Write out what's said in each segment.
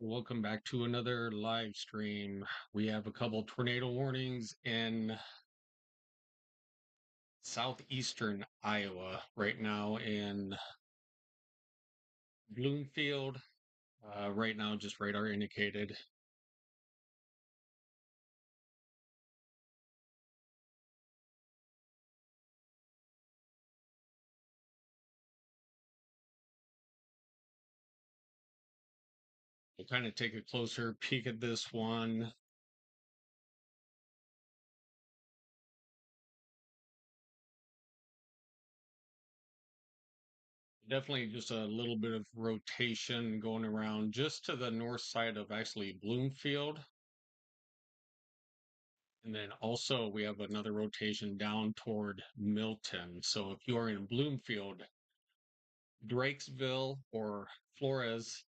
Welcome back to another live stream. We have a couple tornado warnings in southeastern Iowa right now in Bloomfield. Right now, just radar indicated. We'll kind of take a closer peek at this one. Definitely just a little bit of rotation going around just to the north side of actually Bloomfield. And then also we have another rotation down toward Milton. So if you are in Bloomfield, Drakesville, or Flores,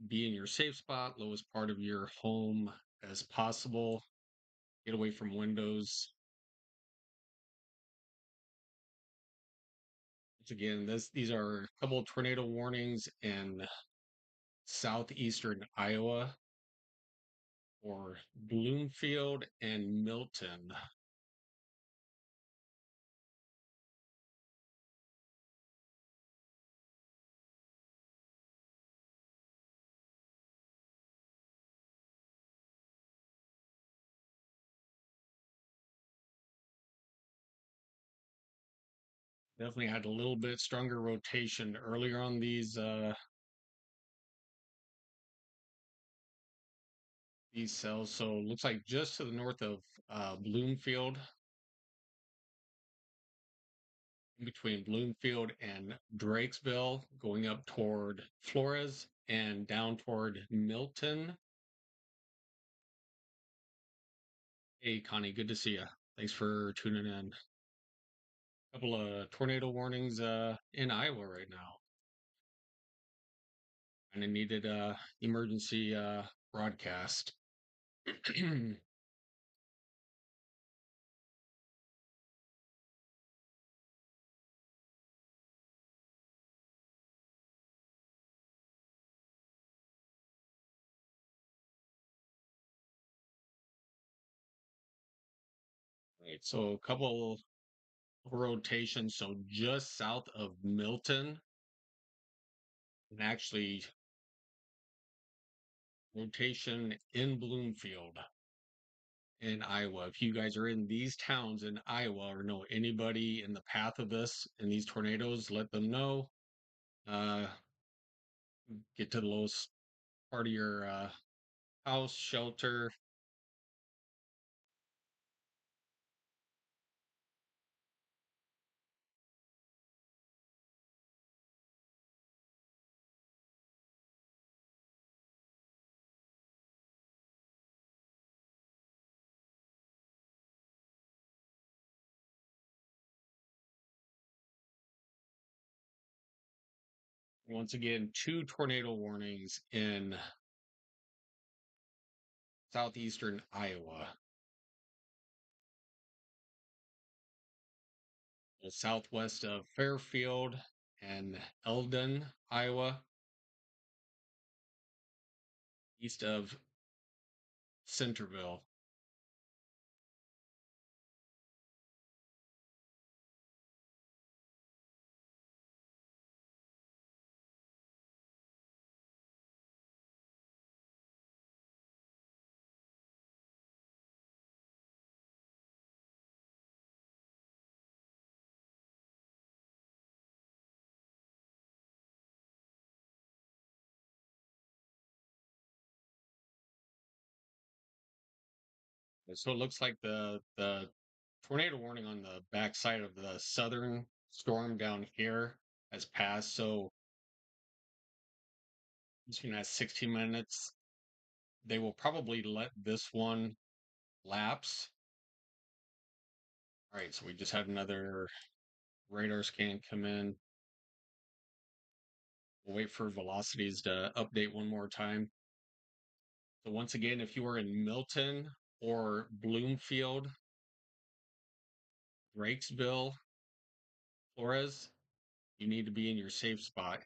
be in your safe spot, lowest part of your home as possible. Get away from windows. Once again, these are a couple of tornado warnings in southeastern Iowa for Bloomfield and Milton. Definitely had a little bit stronger rotation earlier on these cells. So looks like just to the north of Bloomfield, between Bloomfield and Drakesville, going up toward Flores and down toward Milton. Hey, Connie, good to see you. Thanks for tuning in. A couple of tornado warnings in Iowa right now. Kind of needed a emergency broadcast. Right, so a couple of rotations. So just south of Milton, and actually rotation in Bloomfield in Iowa. If you guys are in these towns in Iowa or know anybody in the path of this and these tornadoes, let them know. Uh, get to the lowest part of your house, shelter. Once again, two tornado warnings in southeastern Iowa, southwest of Fairfield and Eldon, Iowa, east of Centerville. So it looks like the tornado warning on the backside of the southern storm down here has passed. So between that 16 minutes, they will probably let this one lapse. All right, so we just had another radar scan come in. We'll wait for velocities to update one more time. So once again, if you are in Milton or Bloomfield, Drakesville, Flores, you need to be in your safe spot.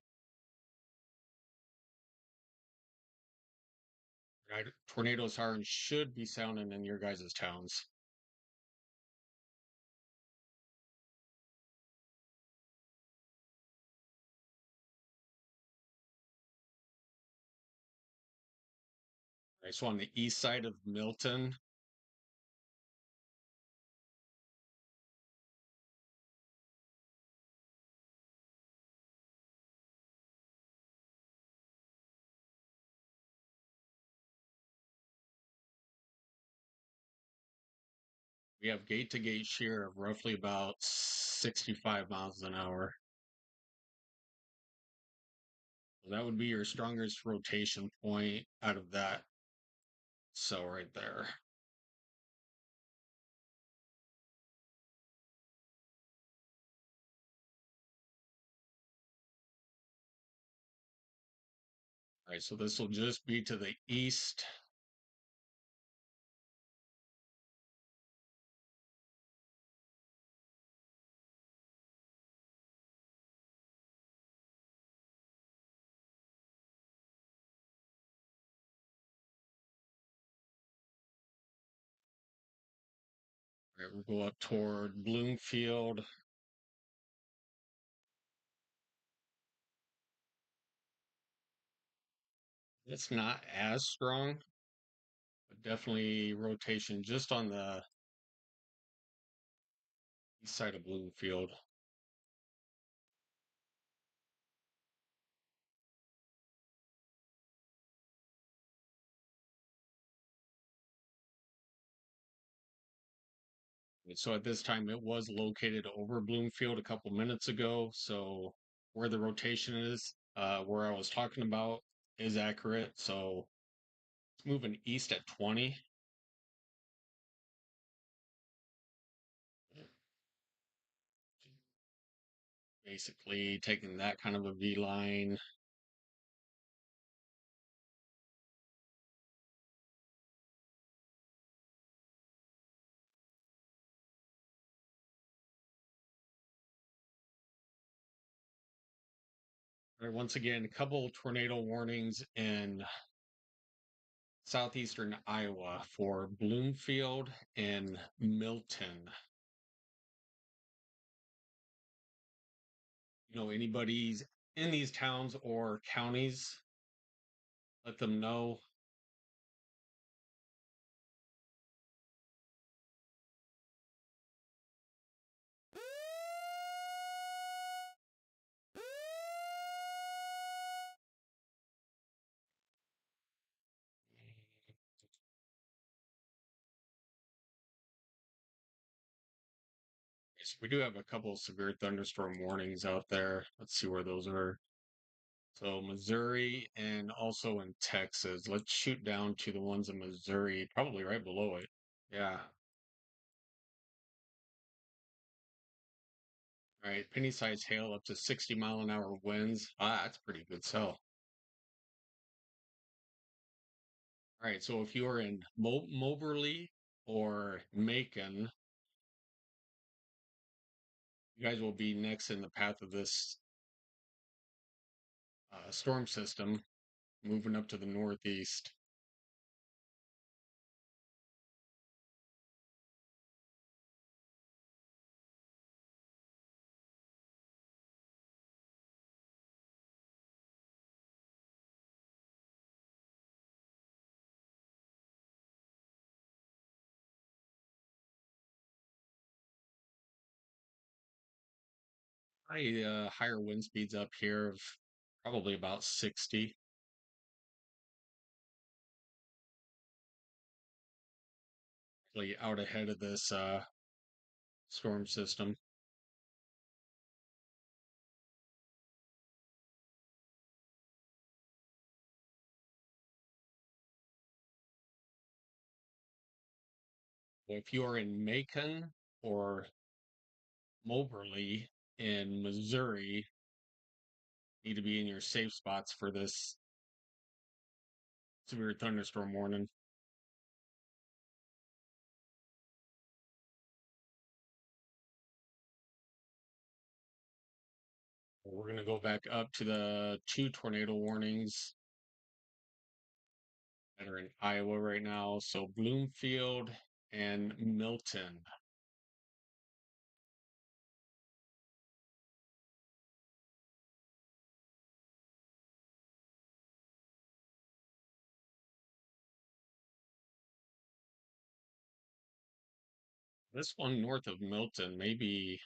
Right? Tornado sirens should be sounding in your guys' towns. Right, so on the east side of Milton, we have gate to gate shear of roughly about 65 miles an hour. So that would be your strongest rotation point out of that cell right there. All right, so this will just be to the east. All right, we'll go up toward Bloomfield. It's not as strong, but definitely rotation just on the east side of Bloomfield. And so at this time, it was located over Bloomfield a couple minutes ago. So where the rotation is, where I was talking about, is accurate. So it's moving east at 20. Basically taking that kind of a V line. All right, once again, a couple tornado warnings in southeastern Iowa for Bloomfield and Milton. Anybody's in these towns or counties, let them know. Yes, we do have a couple of severe thunderstorm warnings out there. Let's see where those are. So Missouri and also in Texas. Let's shoot down to the ones in Missouri, probably right below it. Yeah. All right. Penny size hail up to 60-mile-an-hour winds. That's pretty good sell. All right. So if you are in Moberly or Macon, you guys will be next in the path of this storm system moving up to the northeast. Higher wind speeds up here of probably about 60. Actually out ahead of this storm system. If you are in Macon or Moberly in Missouri, need to be in your safe spots for this severe thunderstorm warning. We're going to go back up to the two tornado warnings. that are in Iowa right now. So Bloomfield and Milton. This one north of Milton, maybe.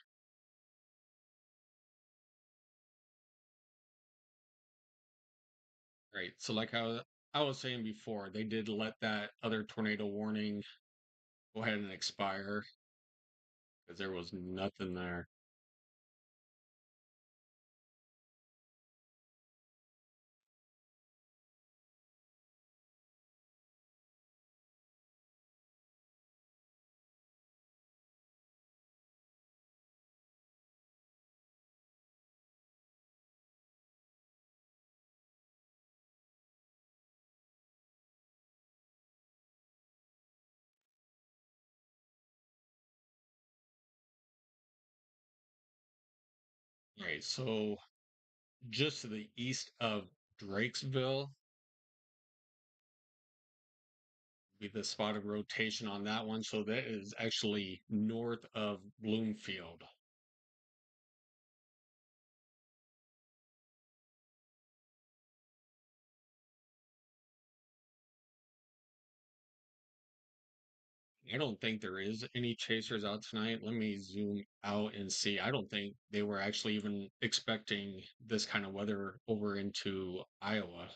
Right. So like I was saying before, they did let that other tornado warning go ahead and expire because there was nothing there. Right. So just to the east of Drakesville be the spot of rotation on that one. So that is actually north of Bloomfield. I don't think there is any chasers out tonight. Let me zoom out and see. I don't think they were actually even expecting this kind of weather over into Iowa.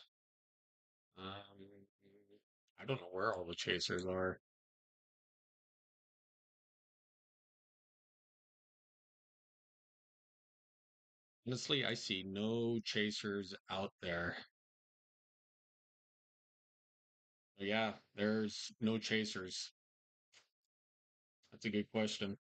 Um, I don't know where all the chasers are. Honestly, I see no chasers out there. Yeah, there's no chasers. That's a good question.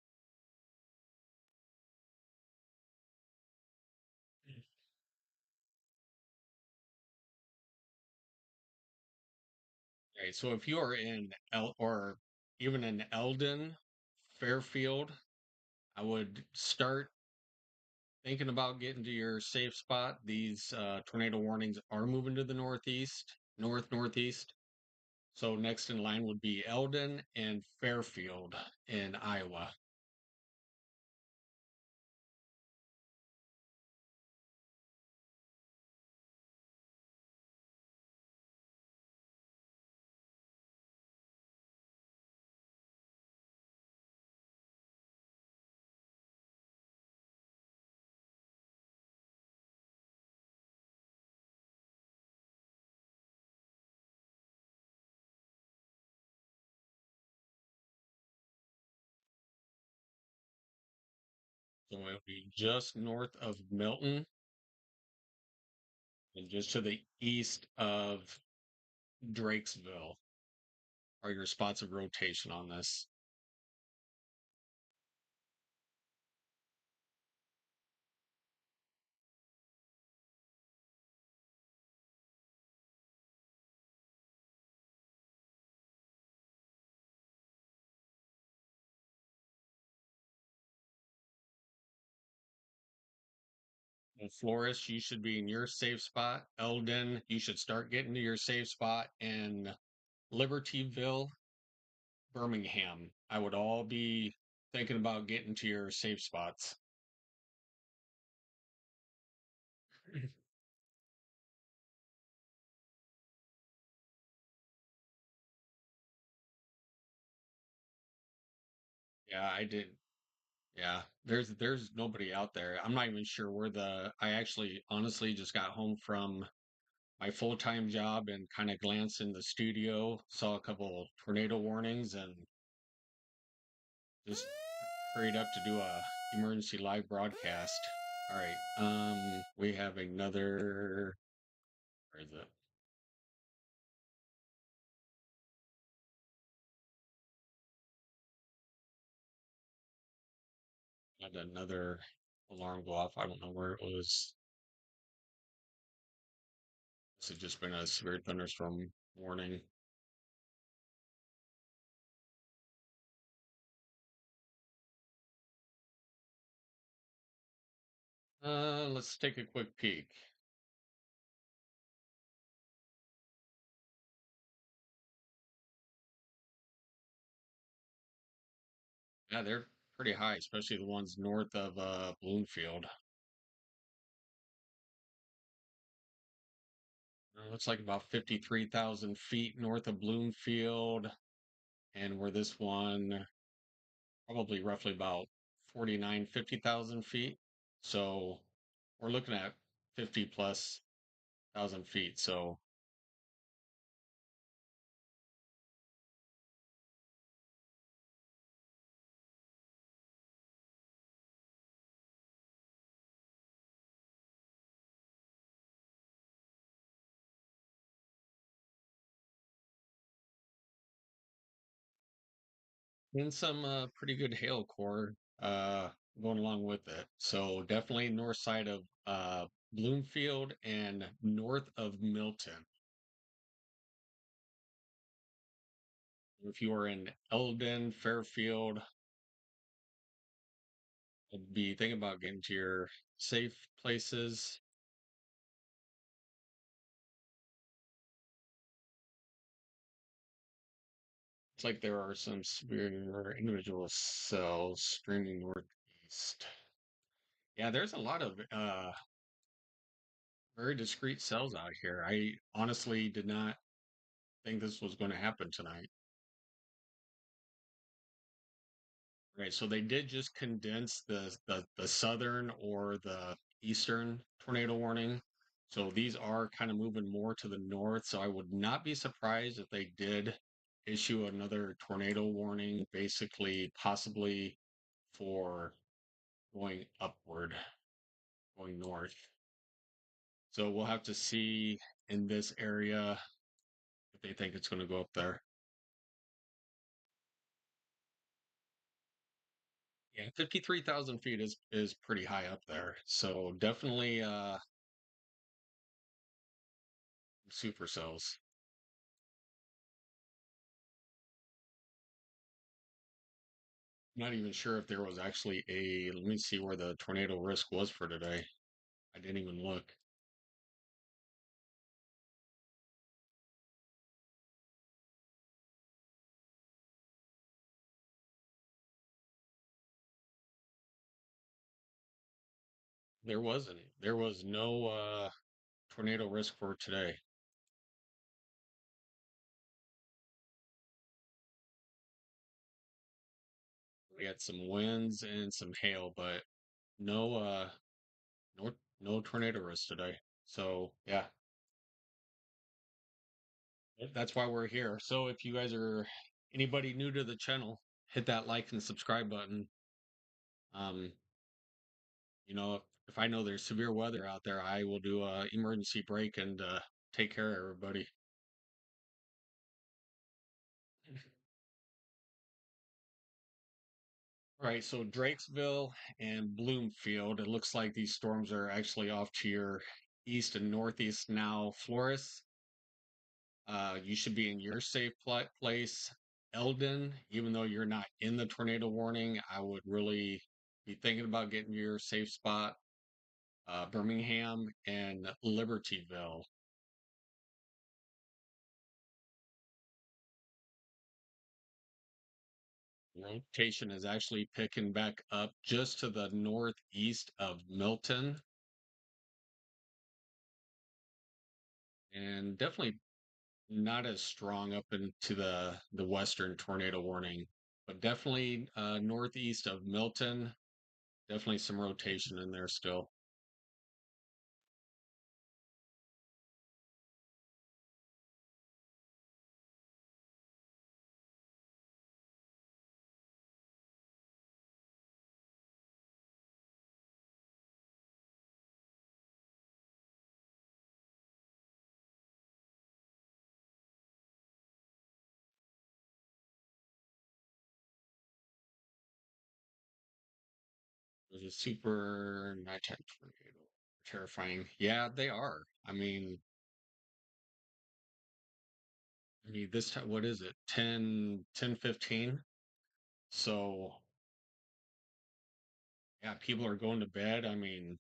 Right. So if you are in or even in Eldon, Fairfield, I would start thinking about getting to your safe spot. These tornado warnings are moving to the northeast, northeast. So next in line would be Eldon and Fairfield in Iowa. So it would be just north of Milton and just to the east of Drakesville are your spots of rotation on this. In Flores, you should be in your safe spot. Eldon, you should start getting to your safe spot. And Libertyville, Birmingham, I would all be thinking about getting to your safe spots. Yeah, I did. Yeah, there's nobody out there. I'm not even sure where I actually honestly just got home from my full-time job and kind of glanced in the studio, saw a couple tornado warnings and just hurried up to do a emergency live broadcast. All right. We have another where is it? Had another alarm go off. I don't know where it was. This has just been a severe thunderstorm warning. Let's take a quick peek. Yeah, they're pretty high, especially the ones north of Bloomfield. Looks like about 53,000 feet north of Bloomfield, and where this one probably roughly about 49, 50,000 feet. So we're looking at 50 plus thousand feet. So and some pretty good hail core going along with it. So definitely north side of Bloomfield and north of Milton. If you are in Eldon, Fairfield, I'd be thinking about getting to your safe places. It's like there are some severe individual cells streaming northeast. Yeah, there's a lot of very discrete cells out here. I honestly did not think this was going to happen tonight. Right, so they did just condense the southern or the eastern tornado warning. So these are kind of moving more to the north. So I would not be surprised if they did issue another tornado warning, basically, possibly for going upward, going north. So we'll have to see in this area if they think it's going to go up there. Yeah, 53,000 feet is pretty high up there. So definitely supercells. Not even sure if there was actually a, let me see where the tornado risk was for today. I didn't even look. There wasn't. There was no tornado risk for today. We had some winds and some hail, but no no tornado risk today. So yeah, that's why we're here. So if you guys are anybody new to the channel, hit that like and subscribe button. Um, if I know there's severe weather out there, I will do a emergency break and take care of everybody. Right, so Drakesville and Bloomfield, it looks like these storms are actually off to your east and northeast now. Flores, you should be in your safe place. Eldon, even though you're not in the tornado warning, I would really be thinking about getting your safe spot. Birmingham and Libertyville. Rotation is actually picking back up just to the northeast of Milton, and definitely not as strong up into the western tornado warning, but definitely northeast of Milton. Definitely some rotation in there still. There's a super nighttime tornado. Terrifying. Yeah, they are. I mean this time, what is it? 10:15. So yeah, people are going to bed. I mean,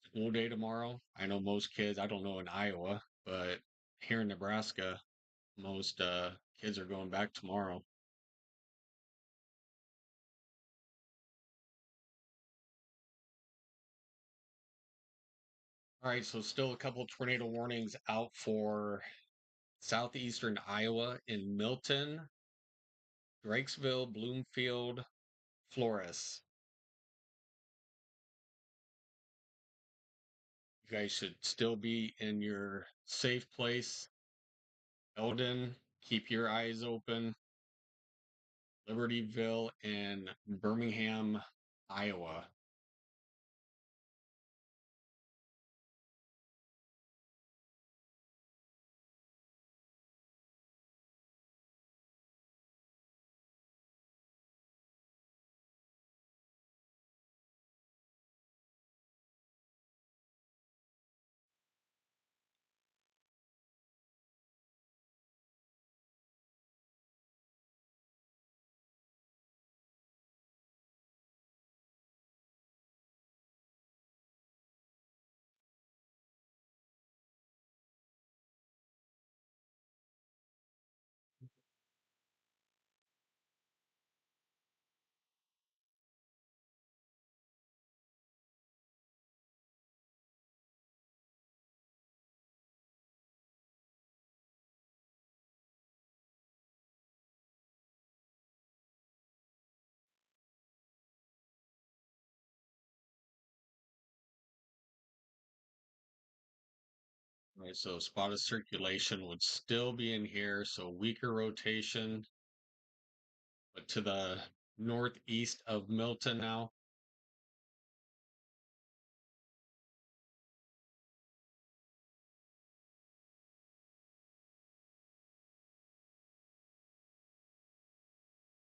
school day tomorrow. I know most kids, I don't know in Iowa, but here in Nebraska, most kids are going back tomorrow. All right, so still a couple tornado warnings out for southeastern Iowa in Milton, Drakesville, Bloomfield, Flores. You guys should still be in your safe place. Eldon, keep your eyes open. Libertyville and Birmingham, Iowa. All right, so spotted circulation would still be in here, so weaker rotation, but to the northeast of Milton now.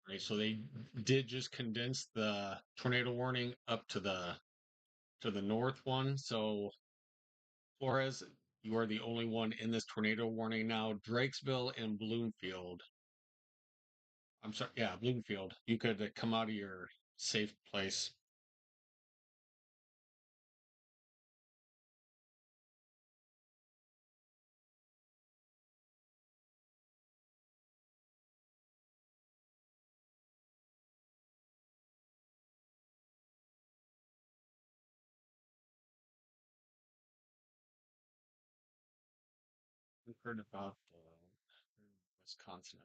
Right, so they did just condense the tornado warning up to the north one. So Flores, you are the only one in this tornado warning now. Drakesville and Bloomfield. I'm sorry, yeah, Bloomfield. You could come out of your safe place. I've heard about Wisconsin.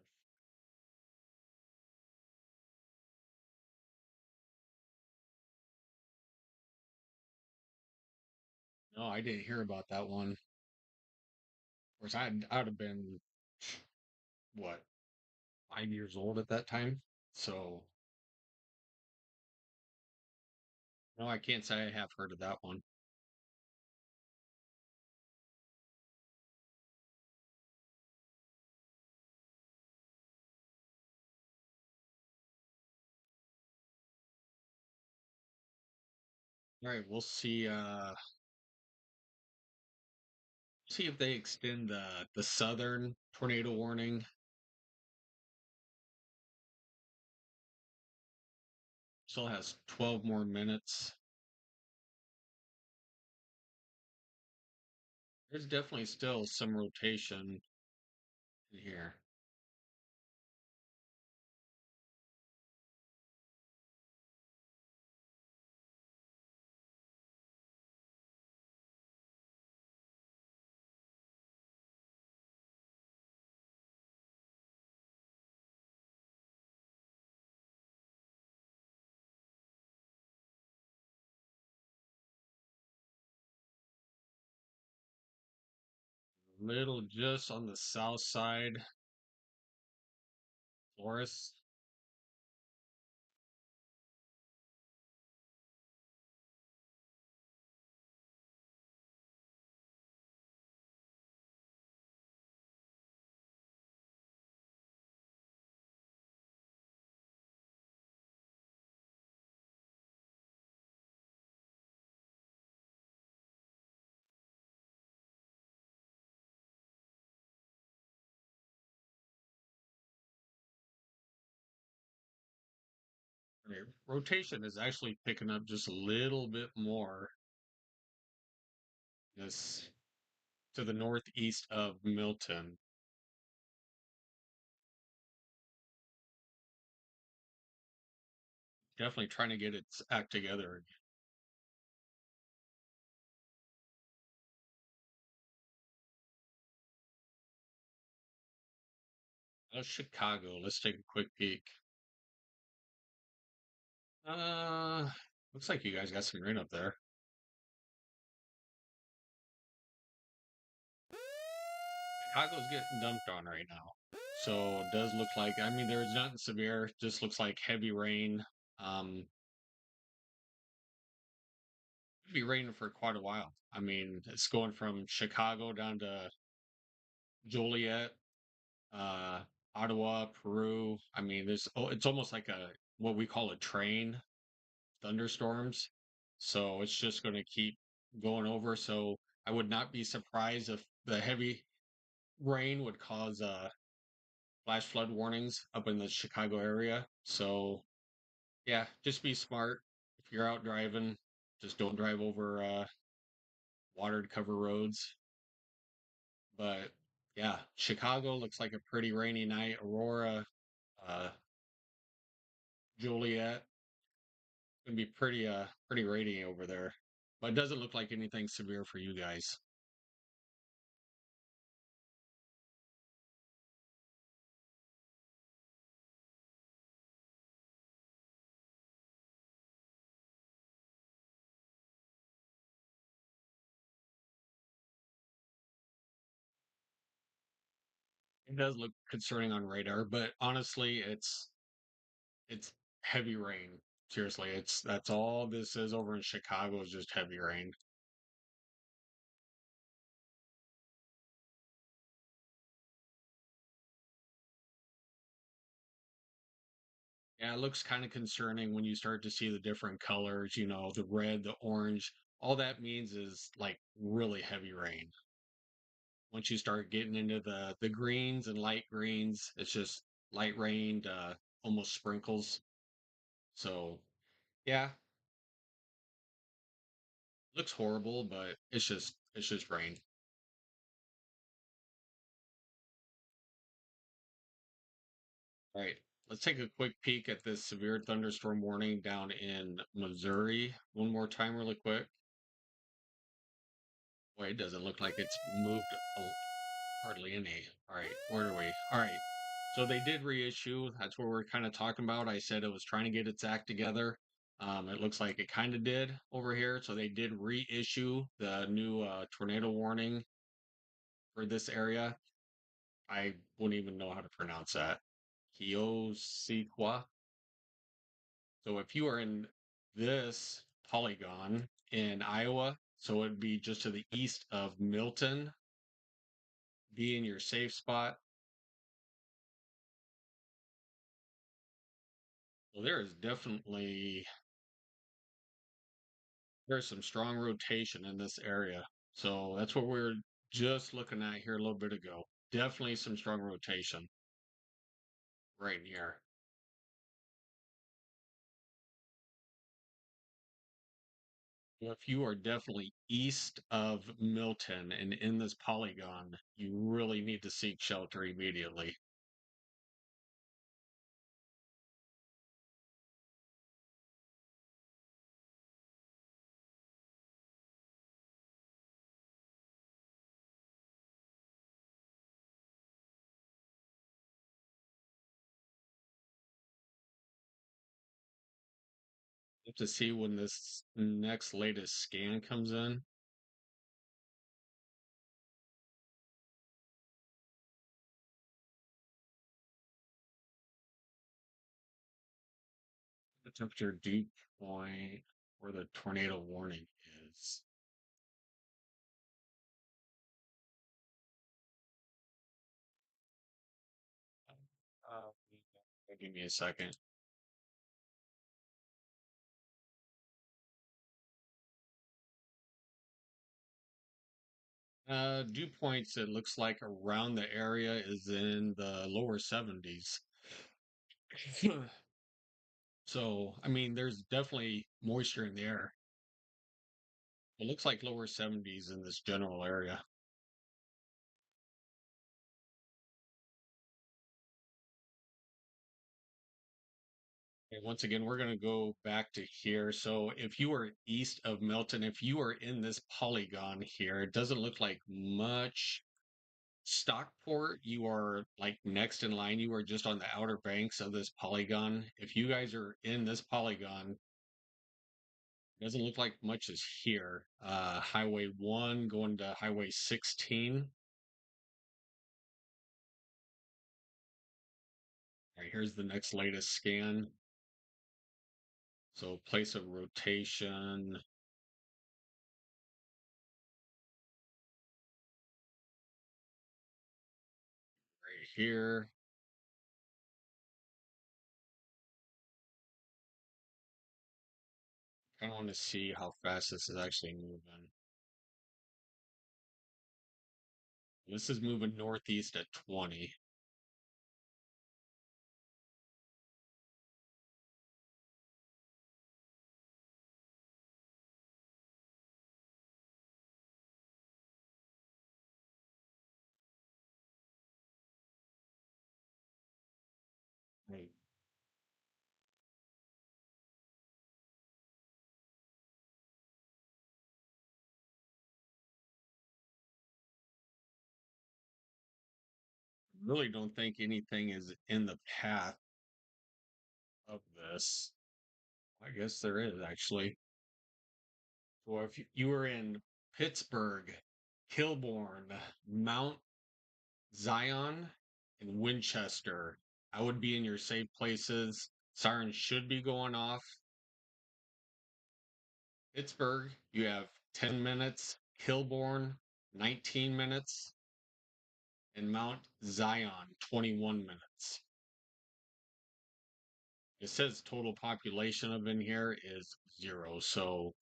No, I didn't hear about that one. Of course, I'd have been what 5 years old at that time. So no, I can't say I have heard of that one. All right, we'll see if they extend the southern tornado warning. Still has 12 more minutes. There's definitely still some rotation in here. Little just on the south side, Flores. Rotation is actually picking up just a little bit more this to the northeast of Milton. Definitely trying to get its act together. Oh, Chicago. Let's take a quick peek. Uh, looks like you guys got some rain up there. Chicago's getting dumped on right now. So it does look like, I mean, there's nothing severe, just looks like heavy rain. Could be raining for quite a while. I mean, it's going from Chicago down to Joliet, uh, Ottawa, Peru. I mean, it's almost like a what we call a train thunderstorms. So it's just going to keep going over. So I would not be surprised if the heavy rain would cause flash flood warnings up in the Chicago area. So yeah, just be smart. If you're out driving, just don't drive over watered cover roads. But yeah, Chicago looks like a pretty rainy night. Aurora, uh, Joliet, gonna be pretty rainy over there. But it doesn't look like anything severe for you guys. It does look concerning on radar, but honestly, it's heavy rain. Seriously, it's that's all this is over in Chicago is just heavy rain. Yeah, it looks kind of concerning when you start to see the different colors, the red, the orange. All that means is like really heavy rain. Once you start getting into the greens and light greens, it's just light rain, almost sprinkles. So yeah, looks horrible, but it's just rain. All right, let's take a quick peek at this severe thunderstorm warning down in Missouri one more time, really quick. Boy, it doesn't look like it's moved hardly any. All right, where are we? All right. So they did reissue. That's what we're kind of talking about. I said it was trying to get its act together. It looks like it kind of did over here. So they did reissue the new tornado warning for this area. I wouldn't even know how to pronounce that. Kiosiqua. So if you are in this polygon in Iowa, so it'd be just to the east of Milton, be in your safe spot. Well, there's some strong rotation in this area. So that's what we are just looking at here a little bit ago. Definitely some strong rotation right here. If you are definitely east of Milton and in this polygon, you really need to seek shelter immediately. To see when this next latest scan comes in. The temperature dew point where the tornado warning is. Uh, give me a second. Dew points, it looks like around the area is in the lower 70s. So, I mean, there's definitely moisture in the air. It looks like lower 70s in this general area. And once again, we're going to go back to here. So, if you are east of Milton, if you are in this polygon here, it doesn't look like much Stockport, you are like next in line. You are just on the outer banks of this polygon. If you guys are in this polygon, doesn't look like much is here. Highway 1 going to Highway 16. All right, here's the next latest scan. So place of rotation right here. I want to see how fast this is actually moving. This is moving northeast at 20. I really don't think anything is in the path of this. I guess there is actually. So if you were in Pittsburgh, Kilbourne, Mount Zion, and Winchester, I would be in your safe places. Sirens should be going off. Pittsburgh, you have 10 minutes. Kilbourne, 19 minutes. And Mount Zion, 21 minutes. It says total population of in here is 0. So,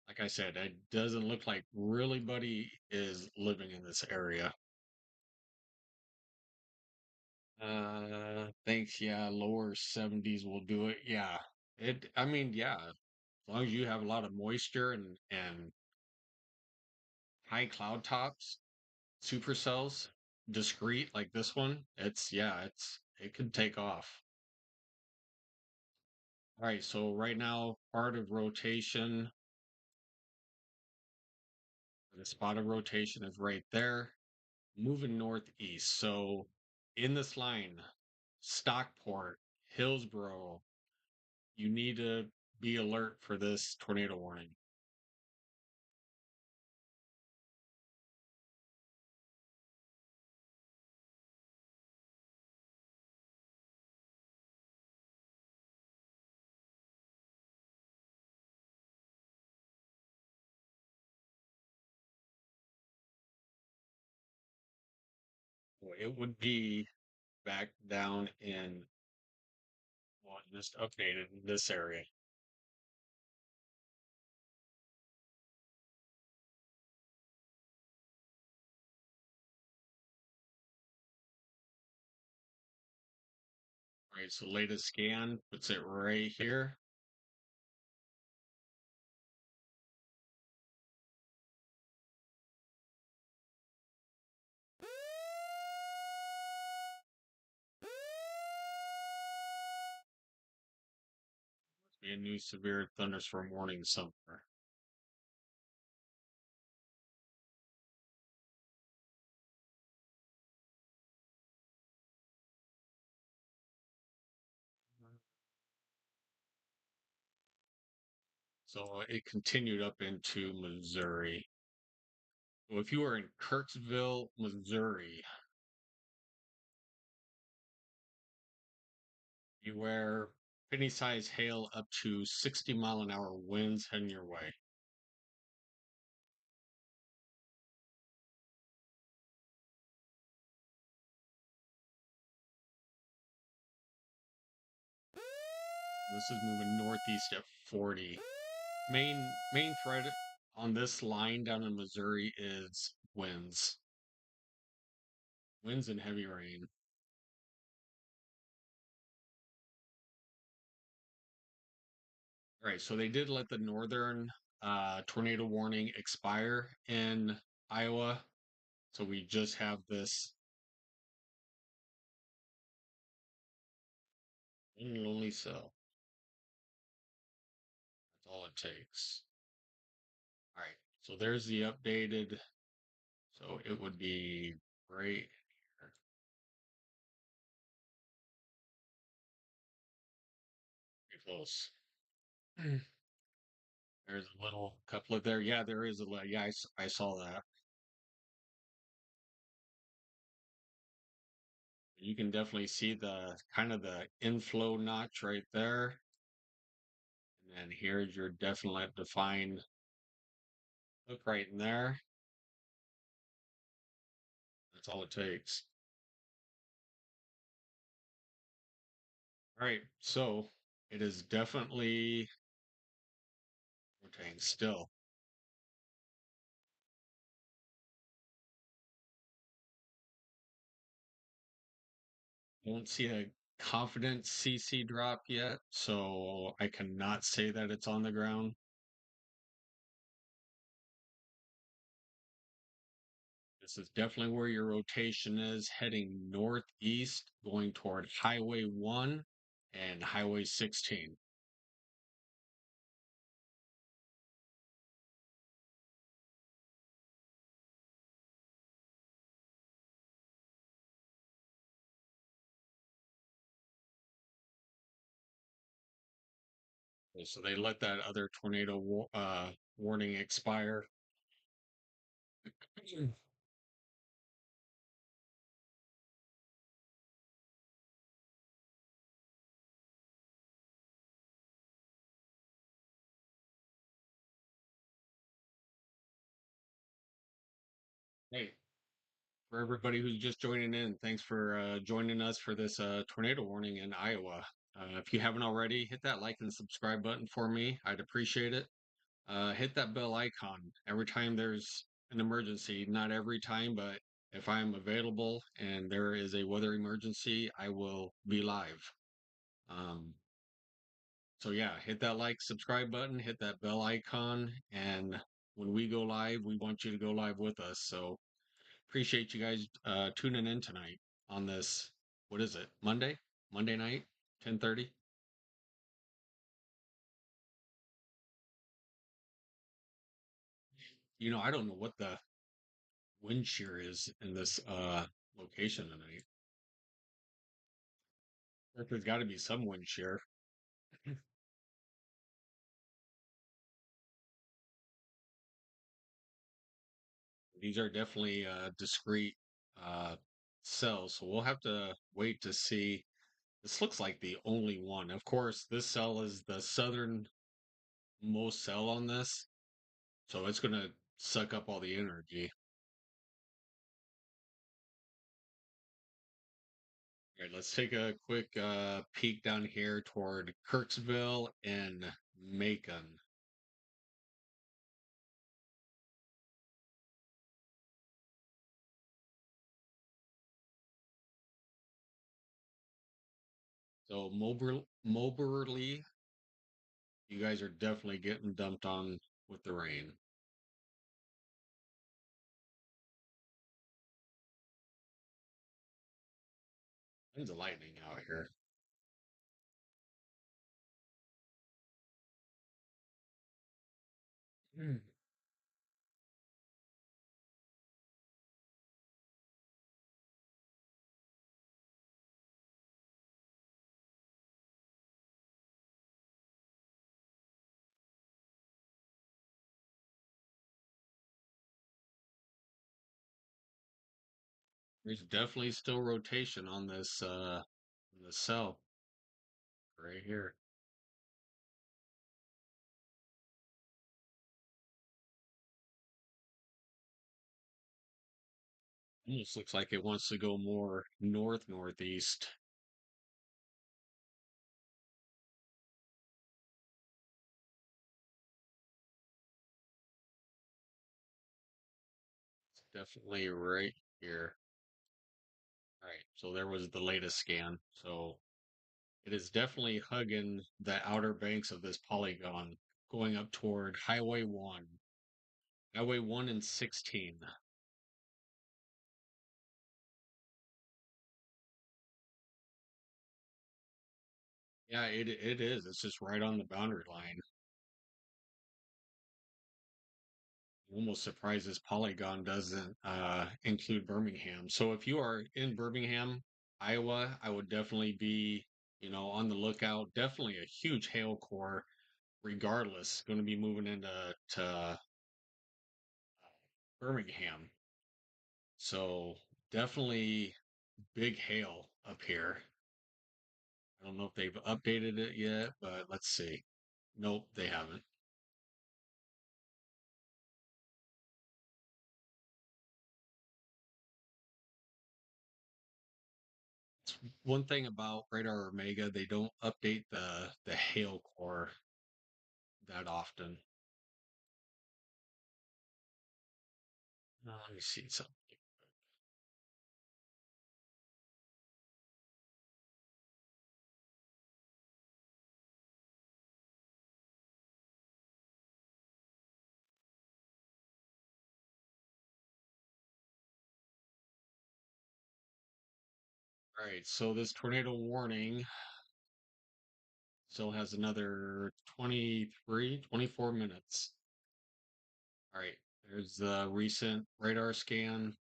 like I said, it doesn't look like really buddy is living in this area. Thanks. Yeah, lower 70s will do it. Yeah. I mean, yeah, as long as you have a lot of moisture and high cloud tops, supercells, discrete like this one, it could take off. All right, so right now, part of rotation, the spot of rotation is right there, moving northeast. So in this line, Stockport, Hillsboro, you need to be alert for this tornado warning. Well, it would be back down in, well, just updated in this area. All right, so latest scan puts it right here. Must be a new severe thunderstorm warning somewhere. So it continued up into Missouri. Well, if you were in Kirksville, Missouri, you wear penny size hail up to 60-mile-an-hour winds heading your way. This is moving northeast at 40. Main thread on this line down in Missouri is winds. Winds and heavy rain. All right, so they did let the northern tornado warning expire in Iowa. So we just have this lonely cell. That's all it takes. All right, so there's the updated So it would be right here. Pretty close. There's a little couple of there. Yeah, there is a yeah, I saw that. You can definitely see the kind of the inflow notch right there. And then here's your definite defined hook right in there. That's all it takes. All right, so it is definitely rotating still. I don't see a confident CC drop yet, so I cannot say that it's on the ground. This is definitely where your rotation is, heading northeast, going toward Highway 1 and Highway 16. So they let that other tornado warning expire. Hey, for everybody who's just joining in, thanks for joining us for this tornado warning in Iowa. If you haven't already, hit that like and subscribe button for me. I'd appreciate it. Hit that bell icon every time there's an emergency. Not every time, but if I'm available and there is a weather emergency, I will be live. Um, so yeah, hit that like, subscribe button, hit that bell icon, and when we go live, we want you to go live with us. So appreciate you guys tuning in tonight on this. What is it? Monday night, 10:30. I don't know what the wind shear is in this location tonight. There's got to be some wind shear. These are definitely discrete uh, cells, so we'll have to wait to see. This looks like the only one. Of course, this cell is the southernmost cell on this, so it's going to suck up all the energy. All right, let's take a quick peek down here toward Kirksville and Macon. So Moberly, you guys are definitely getting dumped on with the rain. Tons of lightning out here. Mm. There's definitely still rotation on this cell right here. Almost looks like it wants to go more northeast. It's definitely right here. All right, so there was the latest scan. So it is definitely hugging the outer banks of this polygon, going up toward Highway 1 and 16. Yeah, it is. It's just right on the boundary line. Almost surprised this Polygon doesn't include Birmingham. So if you are in Birmingham, Iowa, I would definitely be, on the lookout. Definitely a huge hail core, regardless. Going to be moving into Birmingham. So definitely big hail up here. I don't know if they've updated it yet, but let's see. Nope, they haven't. One thing about Radar Omega, they don't update the hail core that often. Let me see something. All right, so this tornado warning still has another 24 minutes. All right, there's the recent radar scan.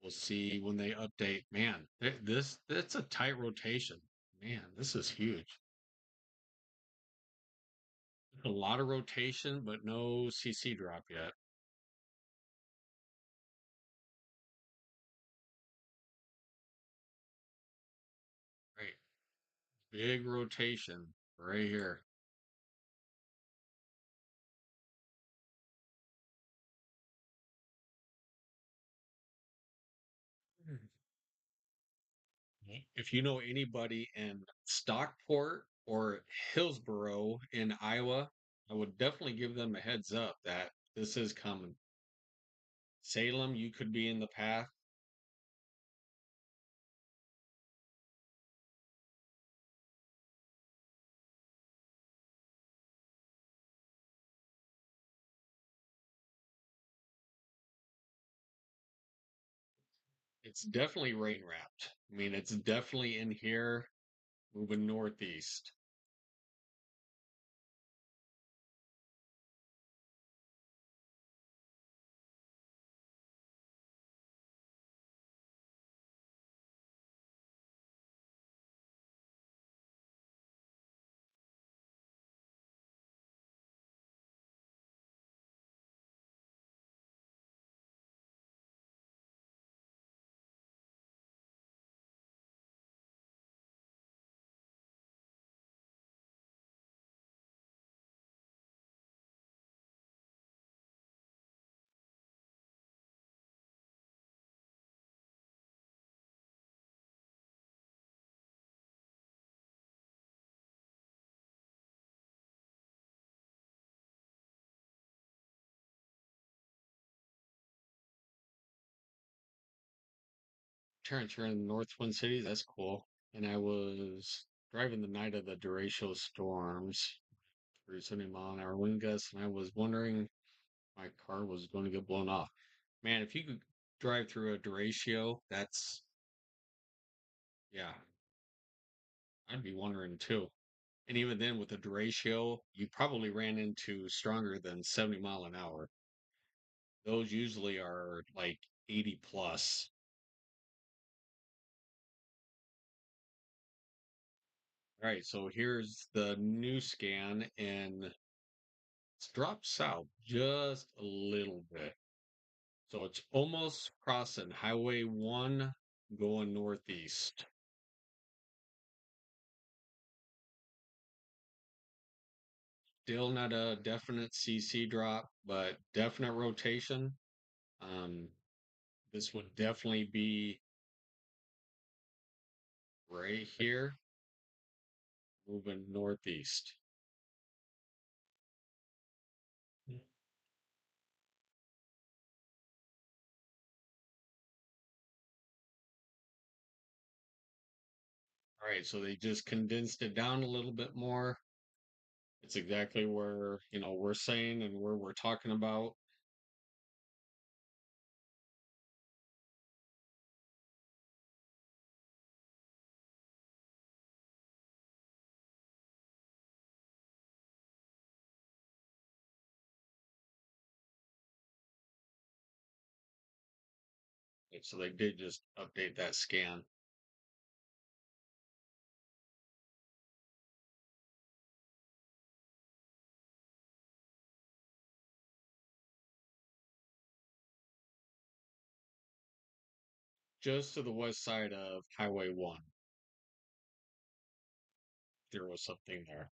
We'll see when they update. Man, it's a tight rotation. Man, this is huge. A lot of rotation, but no CC drop yet. Right, big rotation right here. If you know anybody in Stockport or Hillsboro in Iowa, I would definitely give them a heads up that this is coming. Salem, you could be in the path. It's definitely rain wrapped. I mean, it's definitely in here moving northeast. Terrence, you're in the North Twin Cities. That's cool. And I was driving the night of the derecho storms through 70-mile-an-hour wind gusts, and I was wondering if my car was going to get blown off. Man, if you could drive through a derecho, yeah, I'd be wondering too. And even then, with a derecho, you probably ran into stronger than 70 mile an hour. Those usually are like 80 plus. All right, so here's the new scan, and it's dropped south just a little bit. So it's almost crossing Highway 1 going northeast. Still not a definite CC drop, but definite rotation. Um, this would definitely be right here, moving northeast. All right, so they just condensed it down a little bit more. It's exactly where, we're saying and where we're talking about. So they did just update that scan. Just to the west side of Highway 1, there was something there.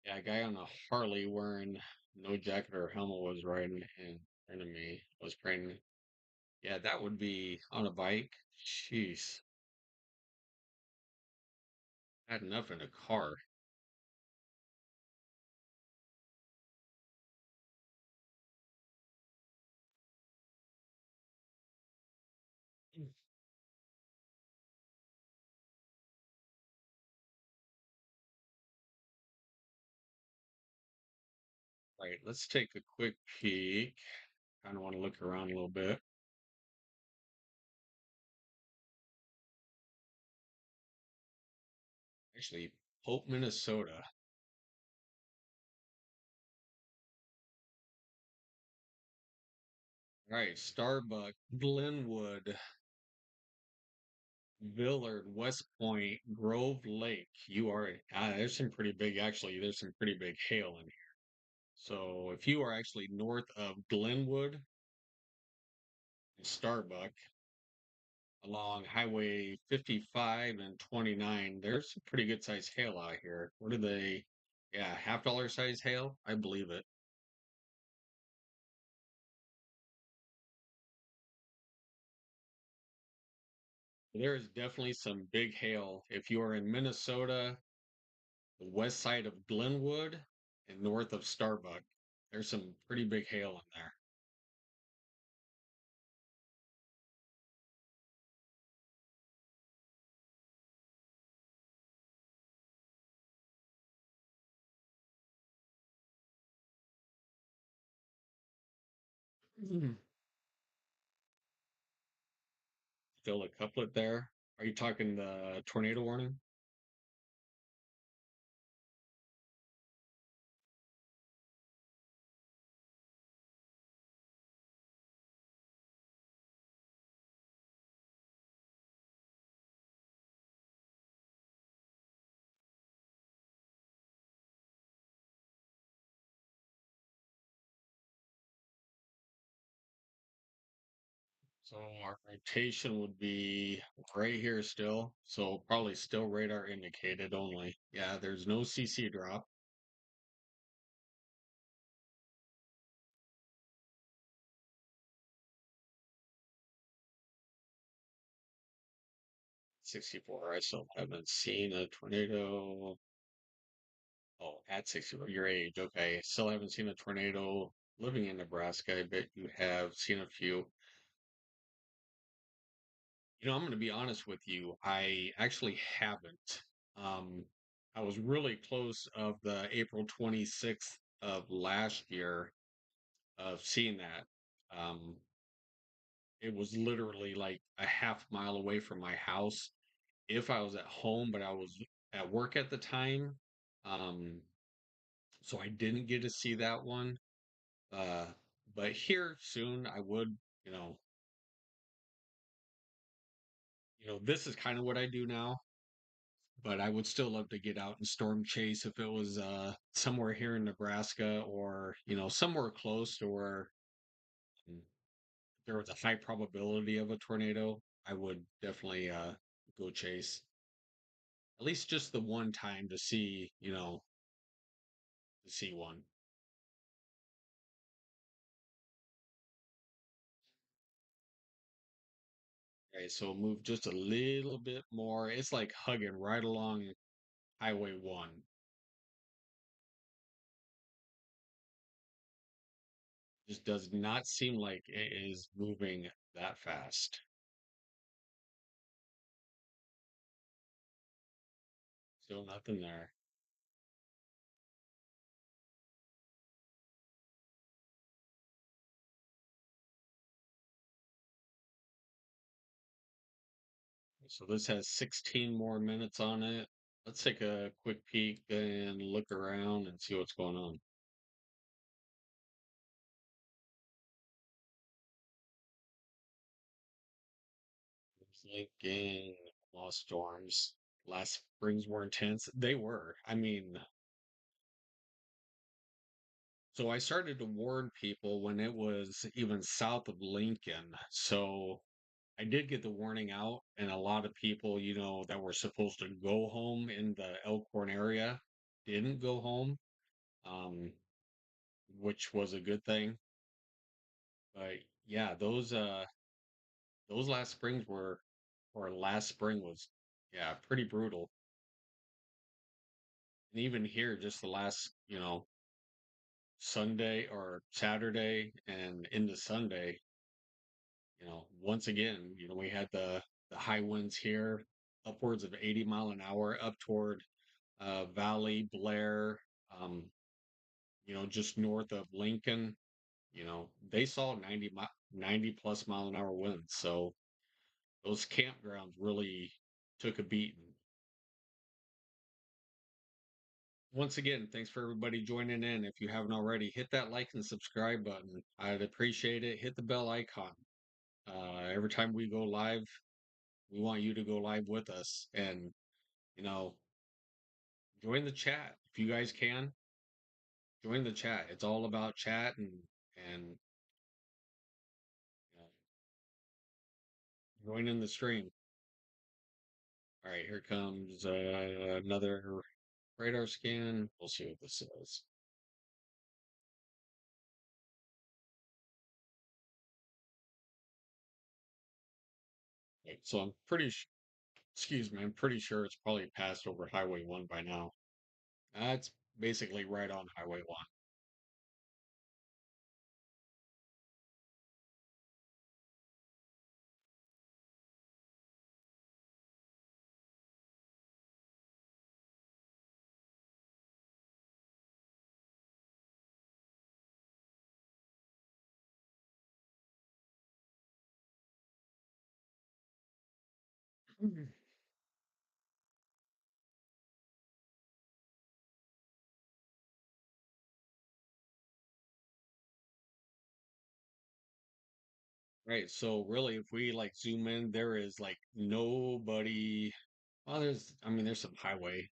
Yeah, a guy on a Harley wearing no jacket or helmet was riding in front of me, was praying. Yeah, that would be on a bike. Jeez, I had enough in a car. Mm. Right, let's take a quick peek. Kind of want to look around a little bit. Actually, Hope, Minnesota. All right, Starbuck, Glenwood, Villard, West Point, Grove Lake. You are, there's some pretty big, actually, there's some pretty big hail in here. So if you are actually north of Glenwood and Starbuck along Highway 55 and 29, there's some pretty good sized hail out here. What are they? Yeah, $50 size hail? I believe it. There is definitely some big hail. If you are in Minnesota, the west side of Glenwood and north of Starbuck, there's some pretty big hail in there. Mhm. Still a couplet there. Are you talking the tornado warning? So our rotation would be right here still. So probably still radar indicated only. Yeah, there's no CC drop. 64. I still haven't seen a tornado. Oh, at 64, your age. Okay. Still haven't seen a tornado living in Nebraska. I bet you have seen a few. I'm going to be honest with you. I actually haven't. Um, I was really close of the April 26th of last year of seeing that. Um, it was literally like a half mile away from my house. If I was at home, but I was at work at the time. Um, so I didn't get to see that one. Uh, but here soon I would, you know, this is kind of what I do now, but I would still love to get out and storm chase if it was somewhere here in Nebraska or, somewhere close to where mm, there was a high probability of a tornado. I would definitely go chase at least just the one time to see, to see one. Okay, so move just a little bit more. It's like hugging right along Highway 1. Just does not seem like it is moving that fast. Still nothing there. So this has 16 more minutes on it. Let's take a quick peek and look around and see what's going on. Lincoln, lost storms. Last springs were intense. They were. I mean, so I started to warn people when it was even south of Lincoln. So I did get the warning out, and a lot of people, that were supposed to go home in the Elkhorn area didn't go home, um, which was a good thing. But yeah, those last springs were, or last spring was, yeah, pretty brutal. And even here, just the last, Sunday or Saturday and into Sunday, once again, we had the high winds here, upwards of 80 mile an hour up toward Valley, Blair, um, just north of Lincoln. They saw 90 plus mile an hour winds. So those campgrounds really took a beating. Once again, thanks for everybody joining in. If you haven't already, hit that like and subscribe button. I'd appreciate it. Hit the bell icon. Every time we go live, we want you to go live with us and, you know, join the chat. If you guys can, join the chat. It's all about chat and you know, joining the stream. All right, here comes another radar scan. We'll see what this is. Okay, so excuse me, I'm pretty sure it's probably passed over Highway 1 by now. That's basically right on Highway 1. Mhm. Right, so really, if we like zoom in, there is like nobody. Well, I mean, there's some Highway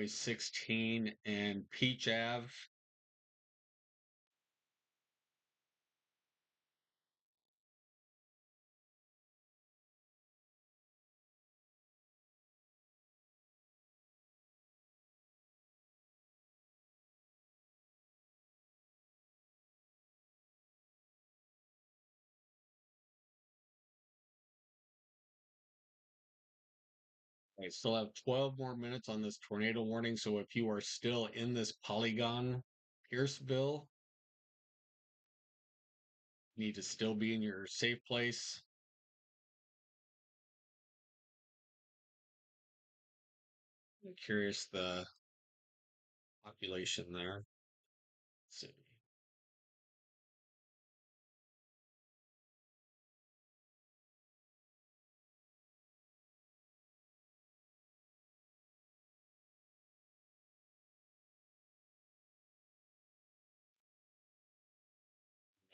16 and Peach Ave. I still have 12 more minutes on this tornado warning. So if you are still in this polygon, Pierceville, you need to still be in your safe place. I'm curious the population there. Let's see.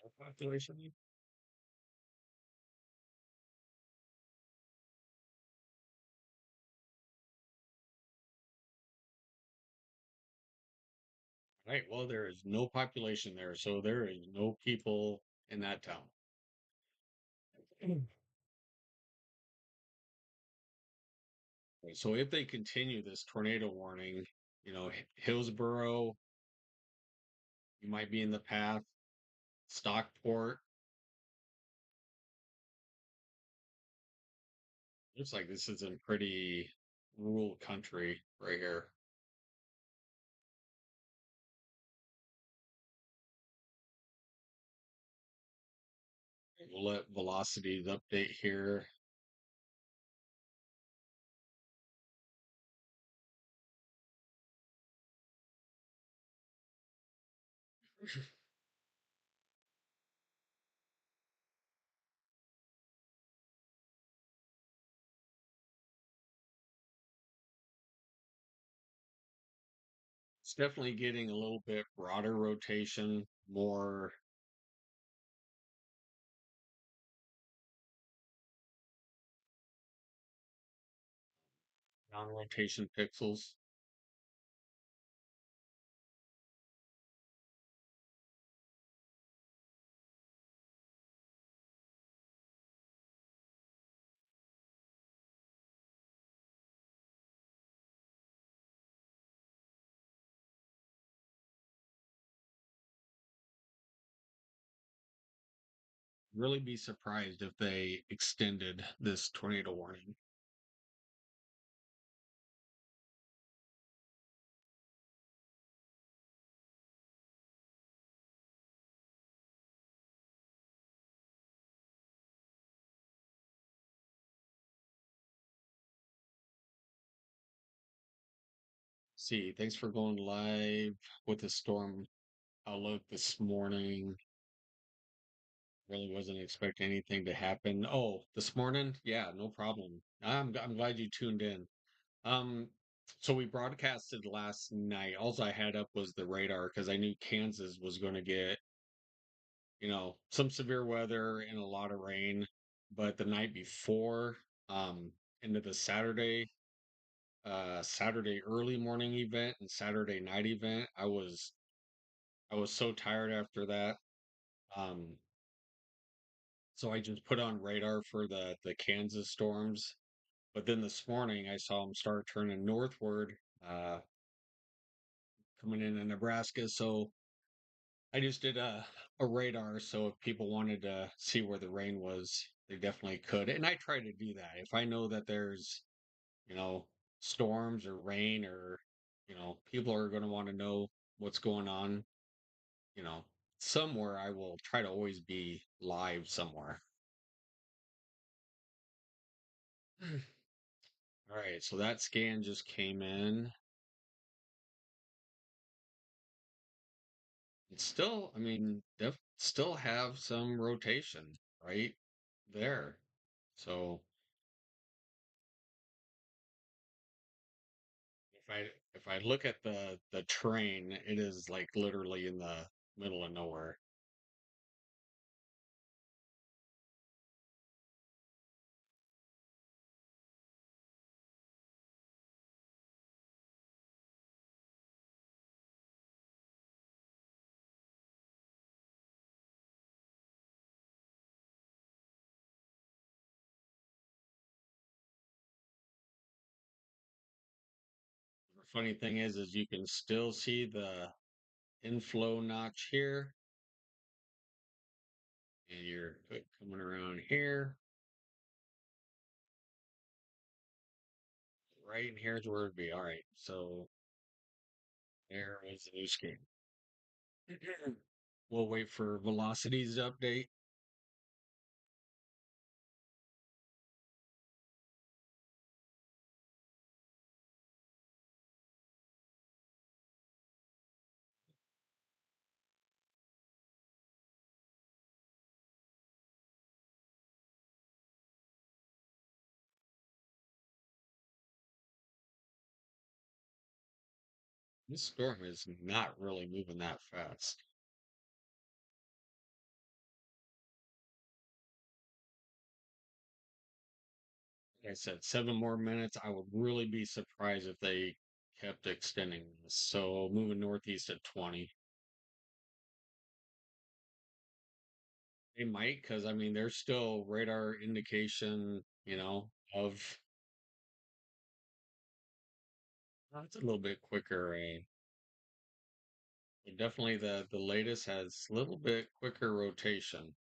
No population. Right. Well, there is no population there, so there is no people in that town. Right, so if they continue this tornado warning, Hillsboro, you might be in the path. Stockport, looks like this is in pretty rural country right here. We'll let velocities update here. It's definitely getting a little bit broader rotation, more non-rotation pixels. Really be surprised if they extended this tornado warning. See, thanks for going live with the storm outlook this morning. Really wasn't expecting anything to happen. Oh, this morning? Yeah, no problem. I'm glad you tuned in. Um, so we broadcasted last night. All I had up was the radar because I knew Kansas was going to get, some severe weather and a lot of rain. But the night before, um, into the Saturday early morning event and Saturday night event, I was so tired after that. Um, so I just put on radar for the Kansas storms. But then this morning I saw them start turning northward, uh, coming into Nebraska. So I just did a radar. So if people wanted to see where the rain was, they definitely could. And I try to do that. If I know that there's, you know, storms or rain or, people are going to want to know what's going on, you know, somewhere, I will try to always be live somewhere. All right. So that scan just came in. It's still, I mean, still have some rotation right there. So if I if I look at the train, it is like literally in the middle of nowhere. The funny thing is you can still see the inflow notch here, and you're coming around here. Right in here's where it'd be. All right, so there was the new scheme. We'll wait for velocities to update. This storm is not really moving that fast. Like I said, 7 more minutes. I would really be surprised if they kept extending this. So moving northeast at 20. They might, because I mean, there's still radar indication, of it's a little bit quicker. Definitely the latest has a little bit quicker rotation.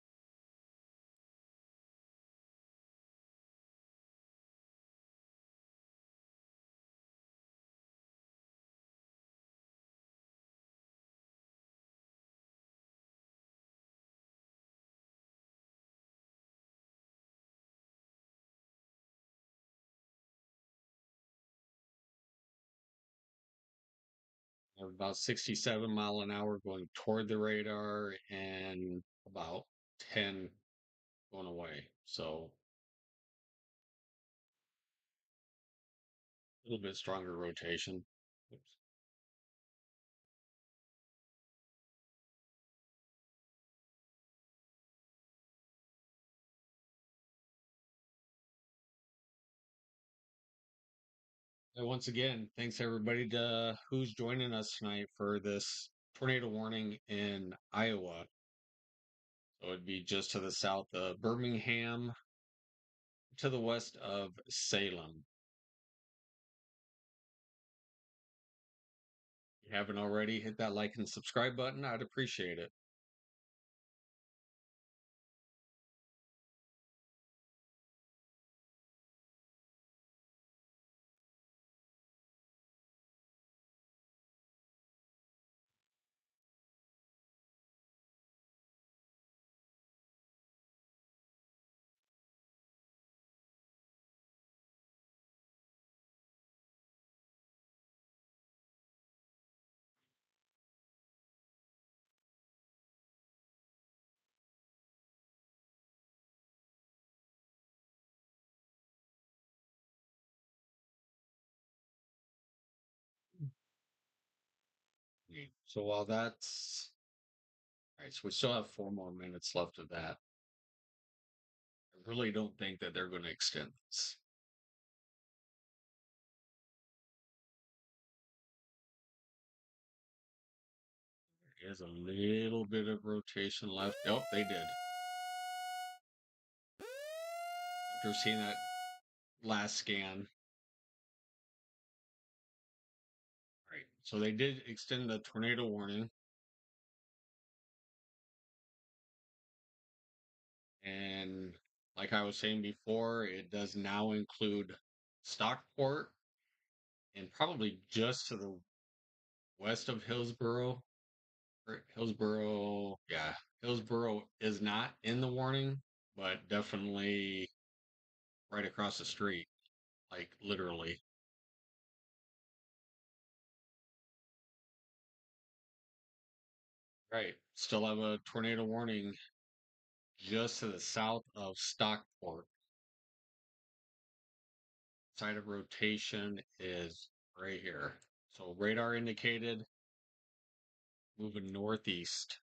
About 67 mile an hour going toward the radar and about 10 going away. So a little bit stronger rotation. Oops. And once again, thanks everybody to who's joining us tonight for this tornado warning in Iowa. So it'd be just to the south of Birmingham, to the west of Salem. If you haven't already, hit that like and subscribe button. I'd appreciate it. So while that's all right, so we still have 4 more minutes left of that. I really don't think that they're going to extend this. There is a little bit of rotation left. Oh, they did. After seeing that last scan. Right. So they did extend the tornado warning. And like I was saying before, it does now include Stockport and probably just to the west of Hillsboro. Hillsboro, yeah, Hillsboro is not in the warning, but definitely right across the street, like literally. Right. Still have a tornado warning just to the south of Stockport. Side of rotation is right here. So radar indicated moving northeast.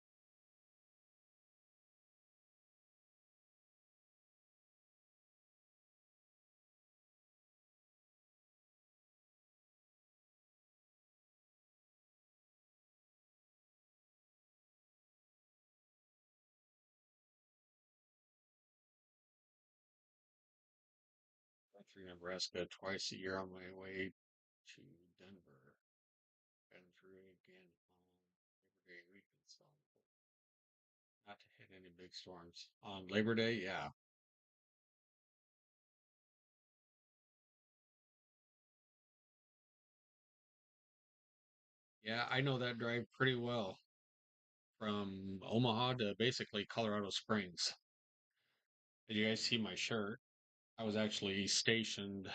Through Nebraska twice a year on my way to Denver. Been through again on Labor Day weekend, so not to hit any big storms. On Labor Day, yeah. Yeah, I know that drive pretty well from Omaha to basically Colorado Springs. Did you guys see my shirt? I was actually stationed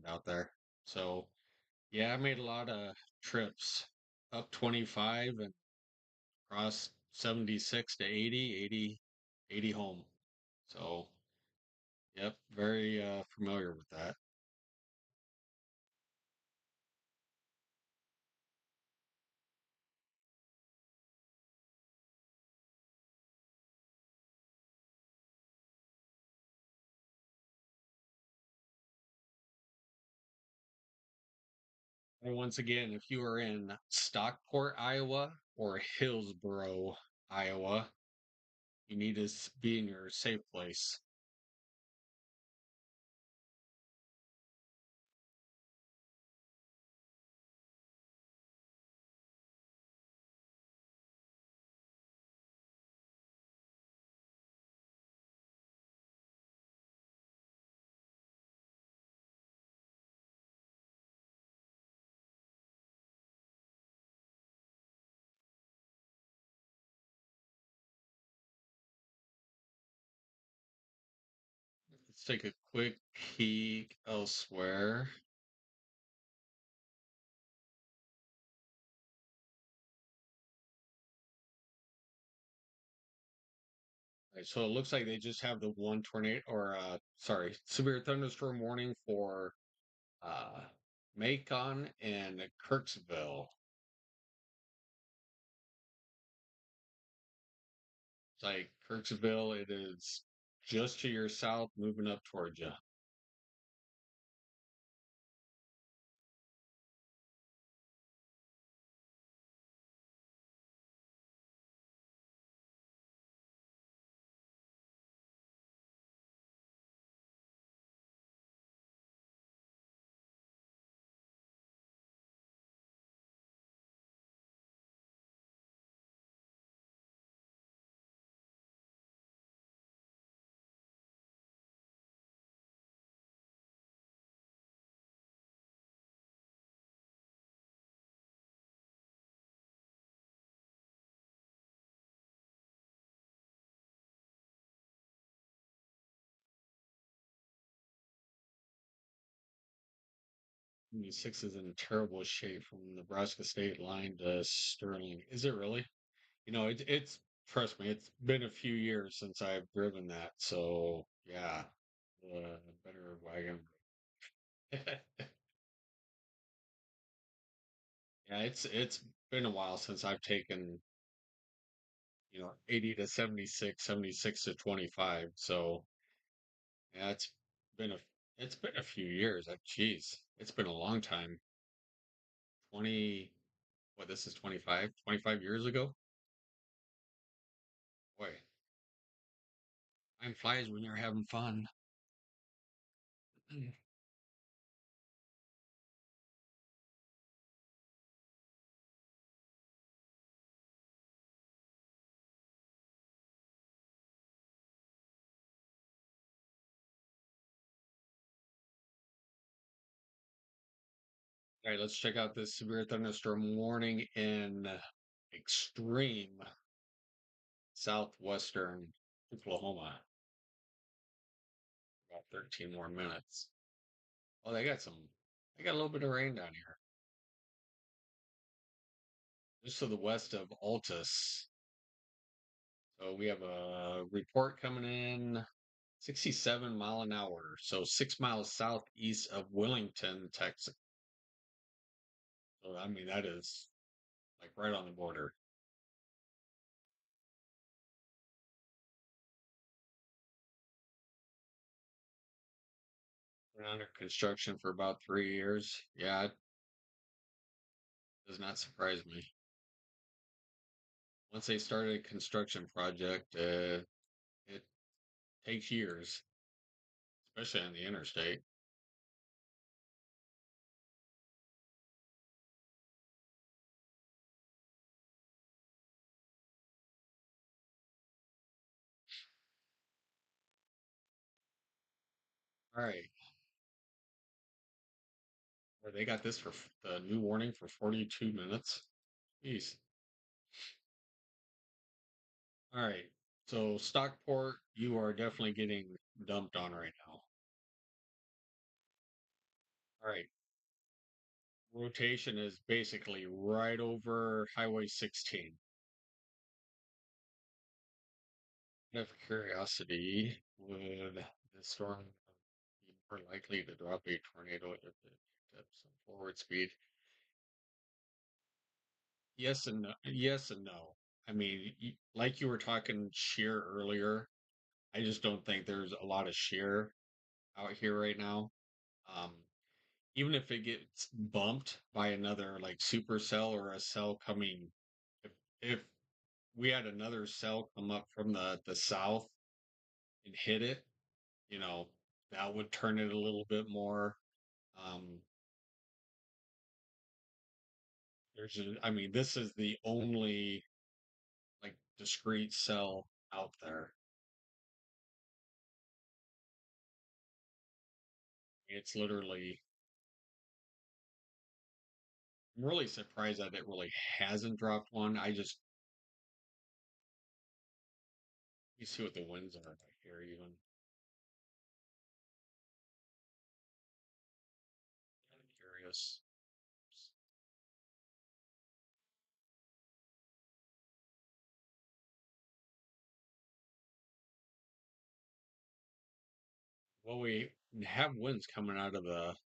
out there. So yeah, I made a lot of trips up 25 and across 76 to 80, 80, 80 home. So yep, very familiar with that. And once again, if you are in Stockport, Iowa or Hillsboro, Iowa, you need to be in your safe place. Let's take a quick peek elsewhere. Right, so it looks like they just have the one tornado, or sorry, severe thunderstorm warning for uh, Macon and Kirksville. It's like Kirksville, it is just to your south, moving up towards you. 76 is in terrible shape from Nebraska state line to Sterling. Is it really? It's trust me, it's been a few years since I've driven that. So yeah, better wagon. Yeah, it's been a while since I've taken, 80 to 76, 76 to 25. So yeah, been a it's been a few years. Geez, it's been a long time. 20, what, this is 25 years ago? Boy, time flies when you're having fun. All right, let's check out this severe thunderstorm warning in extreme southwestern Oklahoma. About 13 more minutes. Oh, they got a little bit of rain down here. Just to the west of Altus. So we have a report coming in 67 mile an hour. So 6 miles southeast of Willington, Texas. So, I mean, that is like right on the border. Been under construction for about 3 years. Yeah, it does not surprise me. Once they start a construction project, it takes years, especially on the interstate. All right, where they got this for the new warning for 42 minutes. Jeez. All right. So Stockport, you are definitely getting dumped on right now. All right. Rotation is basically right over Highway 16. Out of curiosity, would the storm be more likely to drop a tornado if it picked up some forward speed? Yes and no. Yes and no. I mean, like you were talking shear earlier, I just don't think there's a lot of shear out here right now. Um, Even if it gets bumped by another like supercell or a cell coming, if we had another cell come up from the south and hit it, you know, that would turn it a little bit more. Um, I mean, this is the only like discrete cell out there. It's literally, I'm really surprised that it really hasn't dropped one. You see what the winds are right here, even. Kind of curious. Well, we have winds coming out of the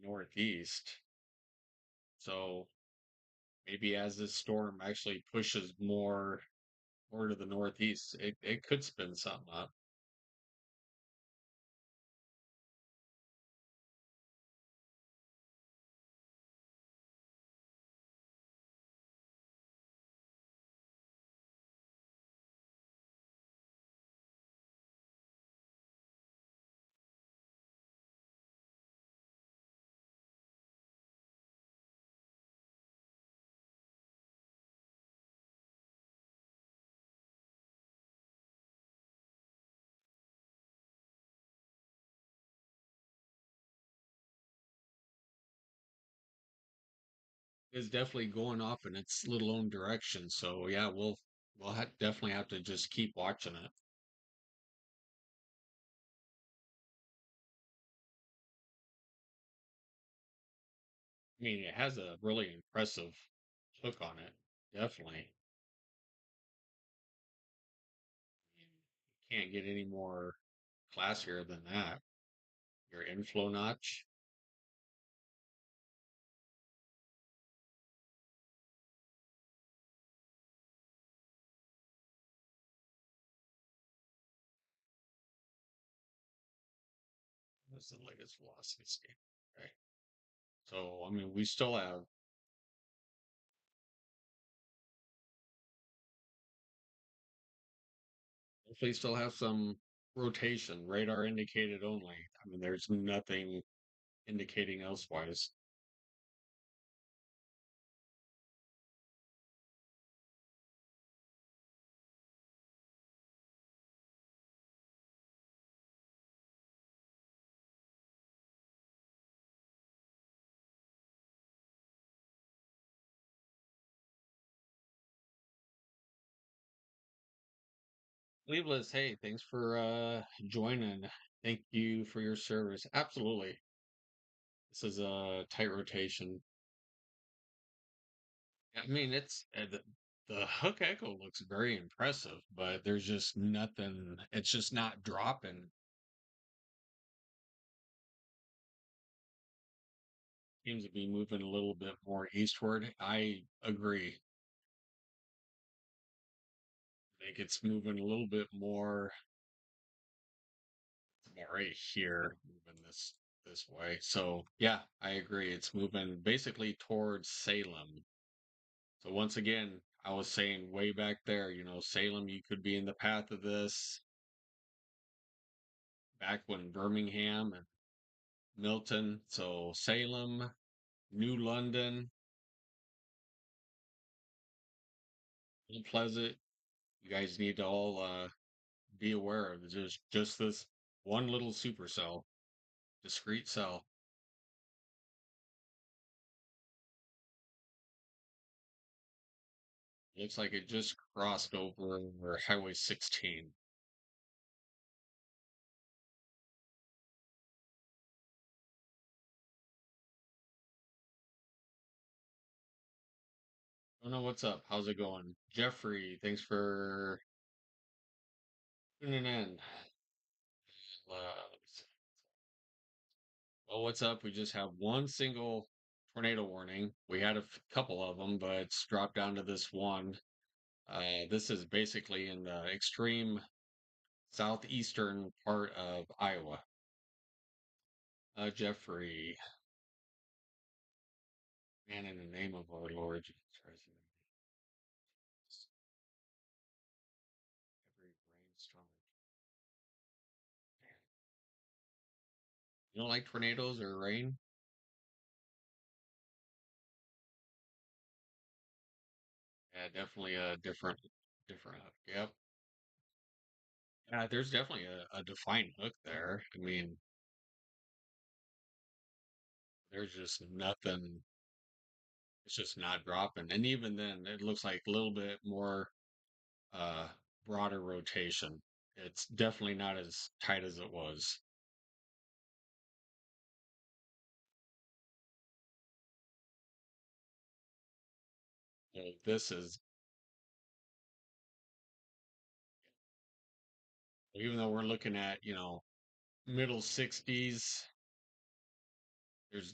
northeast. So maybe as this storm actually pushes more to the northeast, it could spin something up. It's definitely going off in its little own direction. So yeah, we'll definitely have to just keep watching it. I mean, it has a really impressive look on it. Definitely. You can't get any more classier than that. Your inflow notch. That's the latest velocity state. Okay. So, I mean, we still have, hopefully, still have some rotation, radar indicated only. I mean, there's nothing indicating elsewise. Leaveless, hey, thanks for joining. Thank you for your service. Absolutely. This is a tight rotation. I mean, the hook echo looks very impressive, but there's just nothing. It's just not dropping. Seems to be moving a little bit more eastward. I agree. I think it's moving a little bit more right here, moving this way. So yeah, I agree. It's moving basically towards Salem. So once again, I was saying way back there, Salem, you could be in the path of this back when Birmingham and Milton. So Salem, New London, Mount Pleasant. You guys need to all be aware of just this one little supercell, discrete cell. Looks like it just crossed over Highway 16. Don't know what's up. How's it going? Jeffrey, thanks for tuning in. Let me see. Well, what's up? We just have one single tornado warning. We had a couple of them, but it's dropped down to this one. This is basically in the extreme southeastern part of Iowa. Jeffrey, man, in the name of our Lord Jesus Christ, every rainstorm. You don't like tornadoes or rain? Yeah, definitely a different hook. Yep. Yeah, there's definitely a defined hook there. I mean, there's just nothing. It's just not dropping. And even then, it looks like a little bit more uh broader rotation. It's definitely not as tight as it was. This is, even though we're looking at, middle 60s,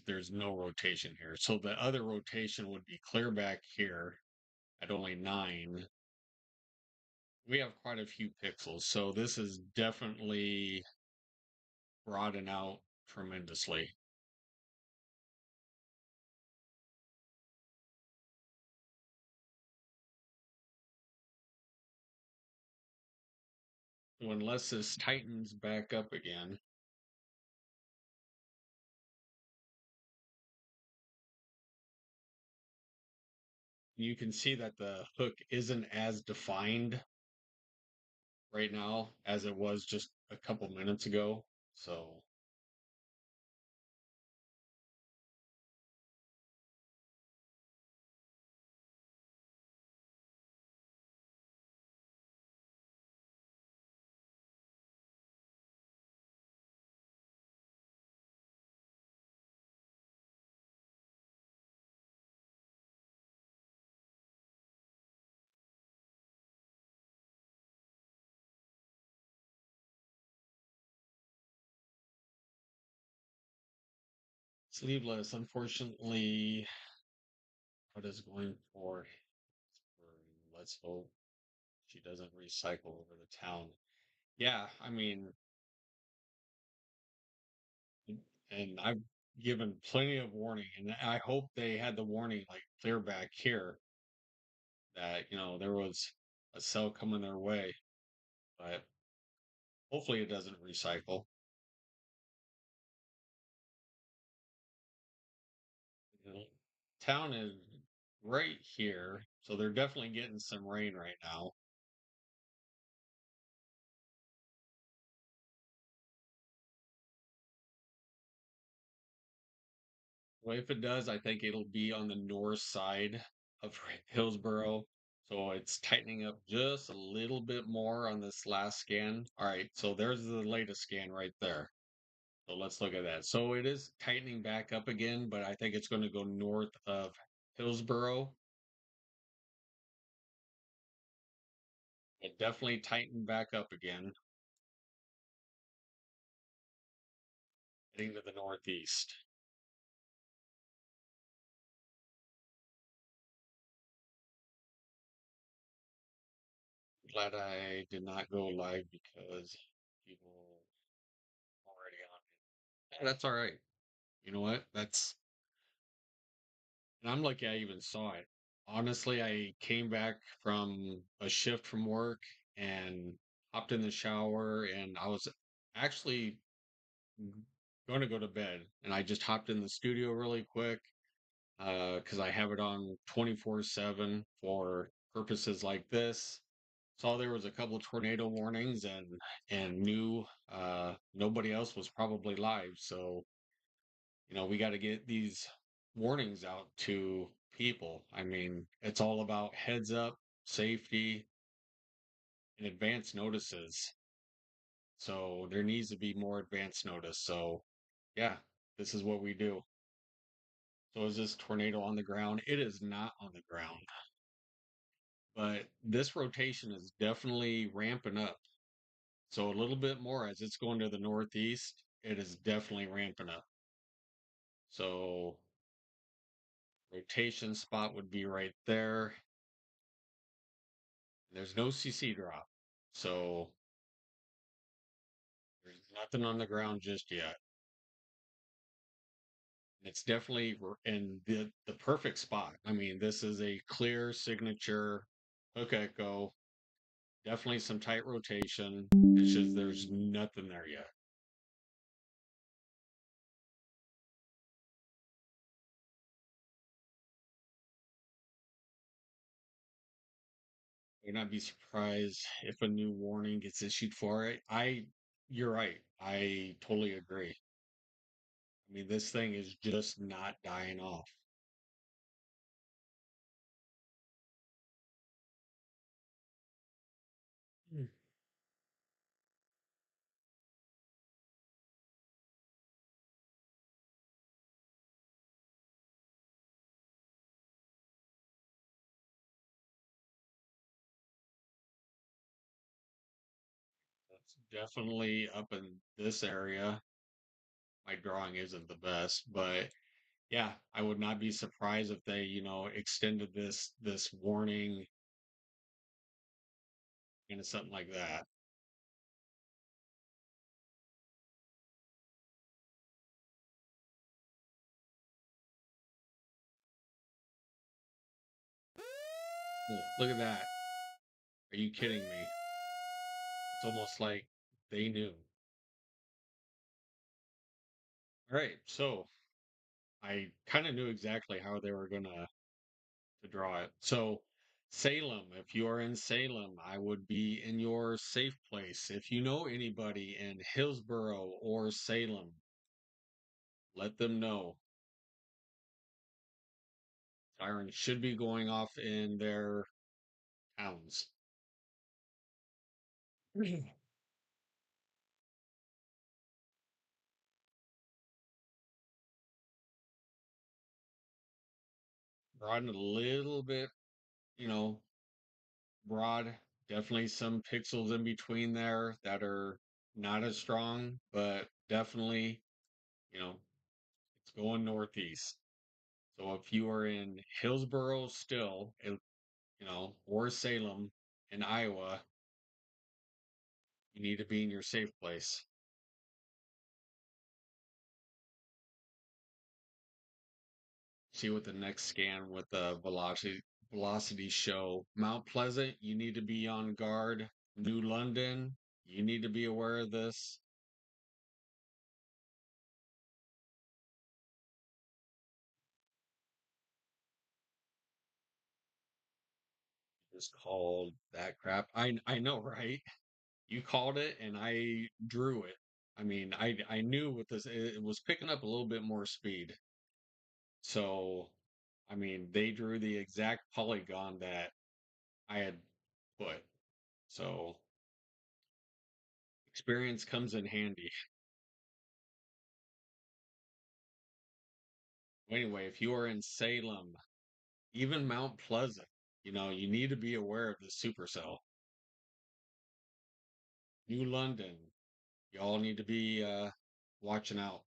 there's no rotation here. So the other rotation would be clear back here at only 9. We have quite a few pixels, so this is definitely broadened out tremendously. So unless this tightens back up again, you can see that the hook isn't as defined right now as it was just a couple minutes ago. So Sleeveless, unfortunately, what is going for let's hope she doesn't recycle over the town. Yeah, I mean, and I've given plenty of warning, and I hope they had the warning like clear back here that, there was a cell coming their way, but hopefully it doesn't recycle. You know, town is right here, so they're definitely getting some rain right now. Well, if it does, I think it'll be on the north side of Hillsboro. So it's tightening up just a little bit more on this last scan. All right, so there's the latest scan right there. So let's look at that. So it is tightening back up again, but I think it's going to go north of Hillsboro. It definitely tightened back up again, heading to the northeast. Glad I did not go live because people already on it. Yeah, that's all right. You know what? And I'm lucky I even saw it. Honestly, I came back from a shift from work and hopped in the shower, and I was actually going to go to bed. And I just hopped in the studio really quick because I have it on 24/7 for purposes like this. Saw there was a couple of tornado warnings and knew nobody else was probably live. So we got to get these warnings out to people. I mean, it's all about heads up, safety, and advance notices. So there needs to be more advance notice. So, yeah, this is what we do. So, is this tornado on the ground? It is not on the ground, but this rotation is definitely ramping up. So, a little bit more as it's going to the northeast, it is definitely ramping up. So, rotation spot would be right there. There's no CC drop. So there's nothing on the ground just yet. It's definitely in the perfect spot. I mean, this is a clear signature hook echo. Definitely some tight rotation. It's just there's nothing there yet. I would not be surprised if a new warning gets issued for it. You're right. I totally agree. I mean, this thing is just not dying off. Hmm. It's definitely up in this area. My drawing isn't the best, but yeah, I would not be surprised if they, extended this warning into something like that. Oh, look at that. Are you kidding me? It's almost like they knew. All right, so I kind of knew exactly how they were gonna to draw it. So Salem, if you are in Salem, I would be in your safe place. If you know anybody in Hillsboro or Salem, let them know. Sirens should be going off in their towns. Broaden a little bit, you know, broad. Definitely some pixels in between there that are not as strong, but definitely, you know, it's It's going northeast. So if you are in Hillsboro still, or Salem in Iowa, you need to be in your safe place. See what the next scan with the velocity show. Mount Pleasant, you need to be on guard. New London, you need to be aware of this. Just called that crap. I know, right? You called it and I drew it. I mean, I knew with this it was picking up a little bit more speed. So, I mean, they drew the exact polygon that I had put. So, experience comes in handy. Anyway, if you are in Salem, even Mount Pleasant, you need to be aware of the supercell. New London, you all need to be watching out.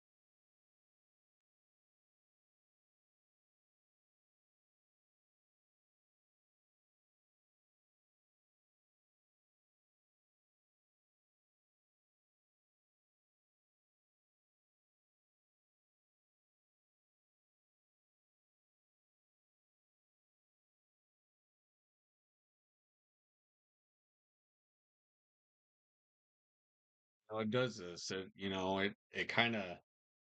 It does this. It kind of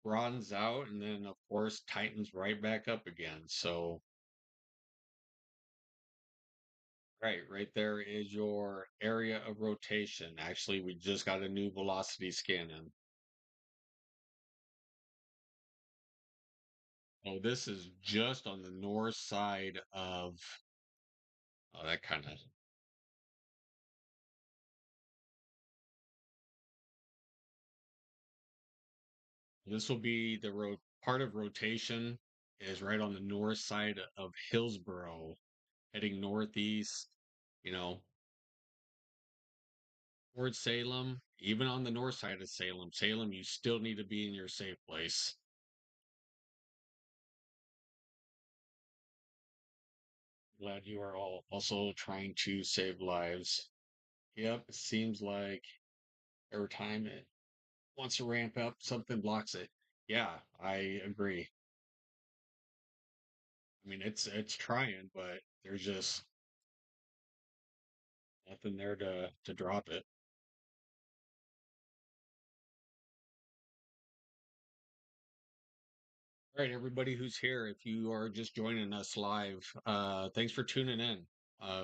broadens out and then of course tightens right back up again. So right there is your area of rotation. Actually, we just got a new velocity scan in. Oh, this is just on the north side of that kind of. This will be the part of rotation is right on the north side of Hillsboro, heading northeast, you know, towards Salem, even on the north side of Salem. Salem, you still need to be in your safe place. Glad you are all also trying to save lives. Yep, it seems like every time it wants to ramp up, something blocks it. Yeah, I agree. I mean, it's trying, but there's just nothing there to drop it. All right, everybody who's here, if you are just joining us live, thanks for tuning in.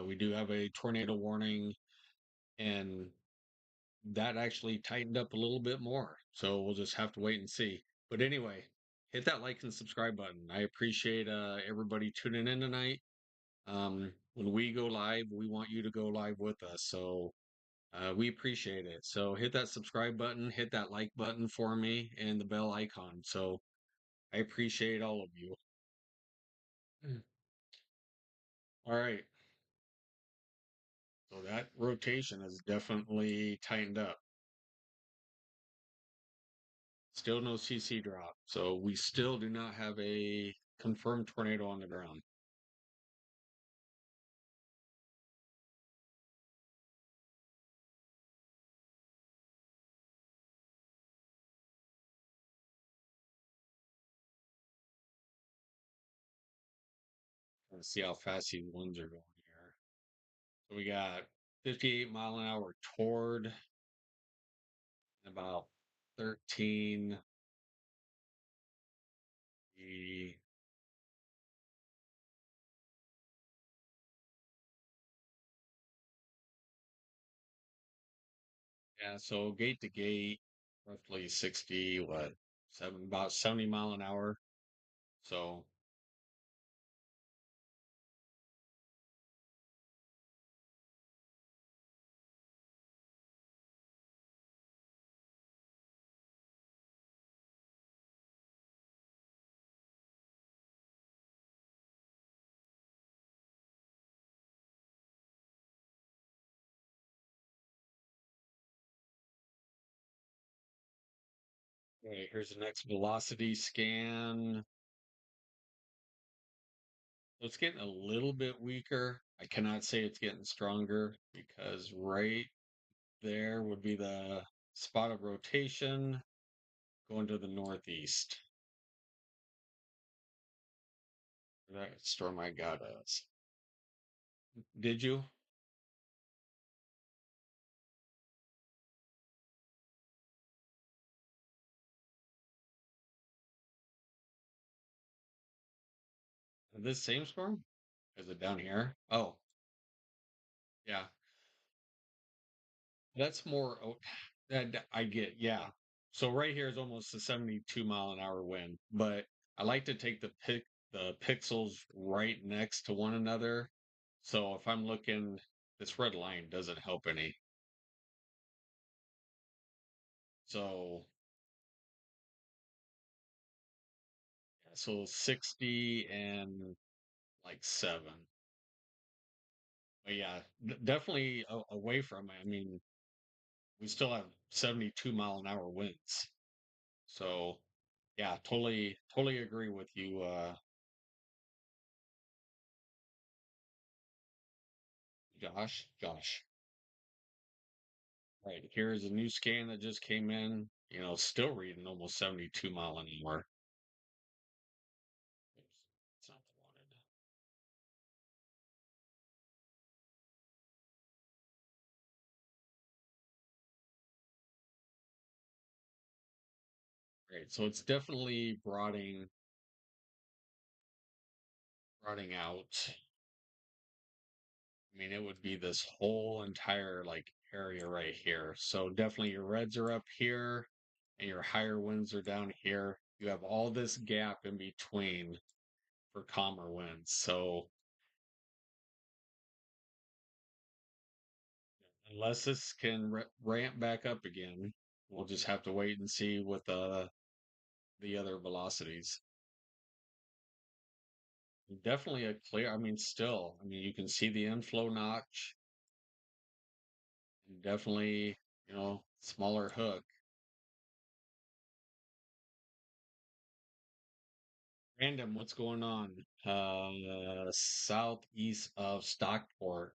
We do have a tornado warning, and that actually tightened up a little bit more. So we'll just have to wait and see. But anyway, hit that like and subscribe button. I appreciate everybody tuning in tonight. When we go live, we want you to go live with us. So we appreciate it. So hit that subscribe button, hit that like button for me, and the bell icon. So I appreciate all of you. Mm. All right. So that rotation is definitely tightened up. Still no CC drop. So we still do not have a confirmed tornado on the ground. Let's see how fast these winds are going here. So we got 58-mile-an-hour toward, about 13. The Yeah, so gate to gate, roughly 60, about 70 mile an hour. So Okay, here's the next velocity scan. So it's getting a little bit weaker. I cannot say it's getting stronger because right there would be the spot of rotation going to the northeast. That storm I got us. Did you? This same storm? Is it down here? Oh, yeah. That's more that I get. Yeah. So right here is almost a 72-mile-an-hour wind, but I like to take the pixels right next to one another. So if I'm looking, this red line doesn't help any. So so 60 and like 7. But yeah, definitely away from it. I mean, we still have 72-mile-an-hour winds. So yeah, totally agree with you, Josh. Right. Here's a new scan that just came in, still reading almost 72 mile an hour. Oops, it's not the wanted. Right. So it's definitely broadening out. I mean, it would be this whole entire like area right here. So definitely your reds are up here and your higher winds are down here. You have all this gap in between for calmer winds. So unless this can ramp back up again, we'll just have to wait and see with the other velocities. Definitely a clear, I mean, still, I mean, you can see the inflow notch, and definitely, smaller hook. Random, what's going on? Southeast of Stockport.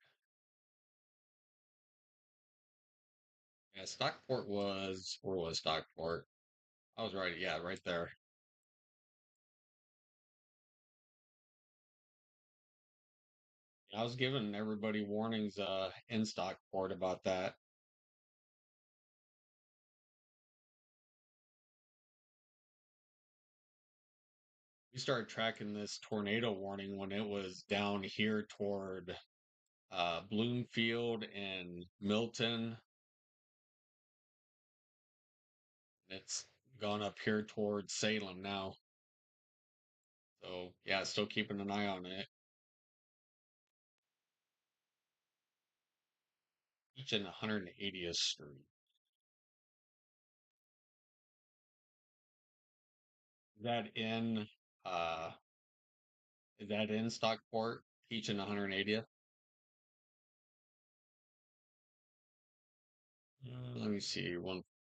Yeah, where was Stockport? I was right, yeah, right there. I was giving everybody warnings in Stockport about that. We started tracking this tornado warning when it was down here toward Bloomfield and Milton. It's gone up here towards Salem now. So yeah, still keeping an eye on it. Each in 180th Street. Is that in uh is that in Stockport? Each in 180th? Let me see,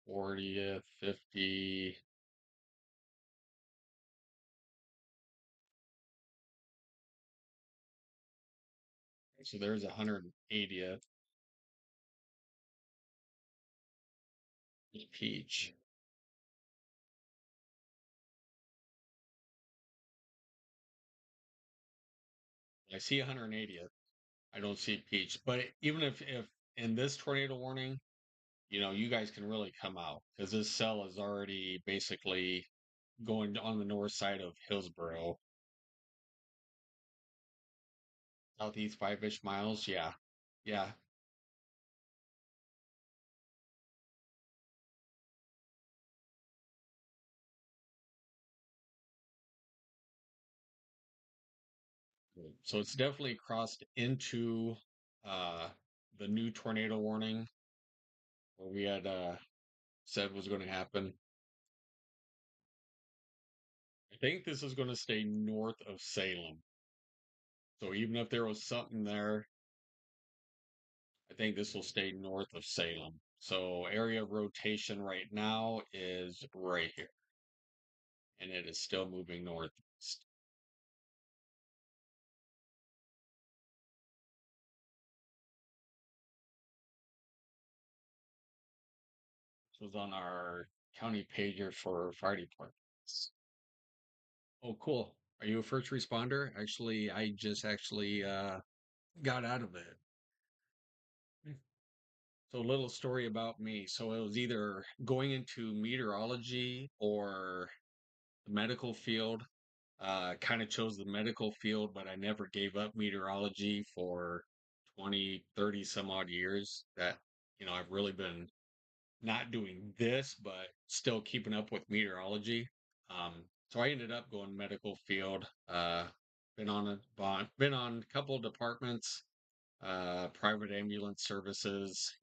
140th, 50. So there's 180th. Peach. I see 180th. I don't see Peach. But even if in this tornado warning, you guys can really come out because this cell is already basically going on the north side of Hillsboro, southeast 5-ish miles. Yeah. Yeah. So it's definitely crossed into uh the new tornado warning where we had said was going to happen. I think this is going to stay north of Salem. So even if there was something there, I think this will stay north of Salem. So area of rotation right now is right here, and it is still moving northeast. This was on our county pager for fire departments. Oh, cool. Are you a first responder? Actually, I just actually got out of it. So, a little story about me. So, it was either going into meteorology or the medical field. Kind of chose the medical field, but I never gave up meteorology for 20, 30 some odd years. That, I've really been not doing this, but still keeping up with meteorology. So I ended up going medical field. Been on a couple of departments, private ambulance services.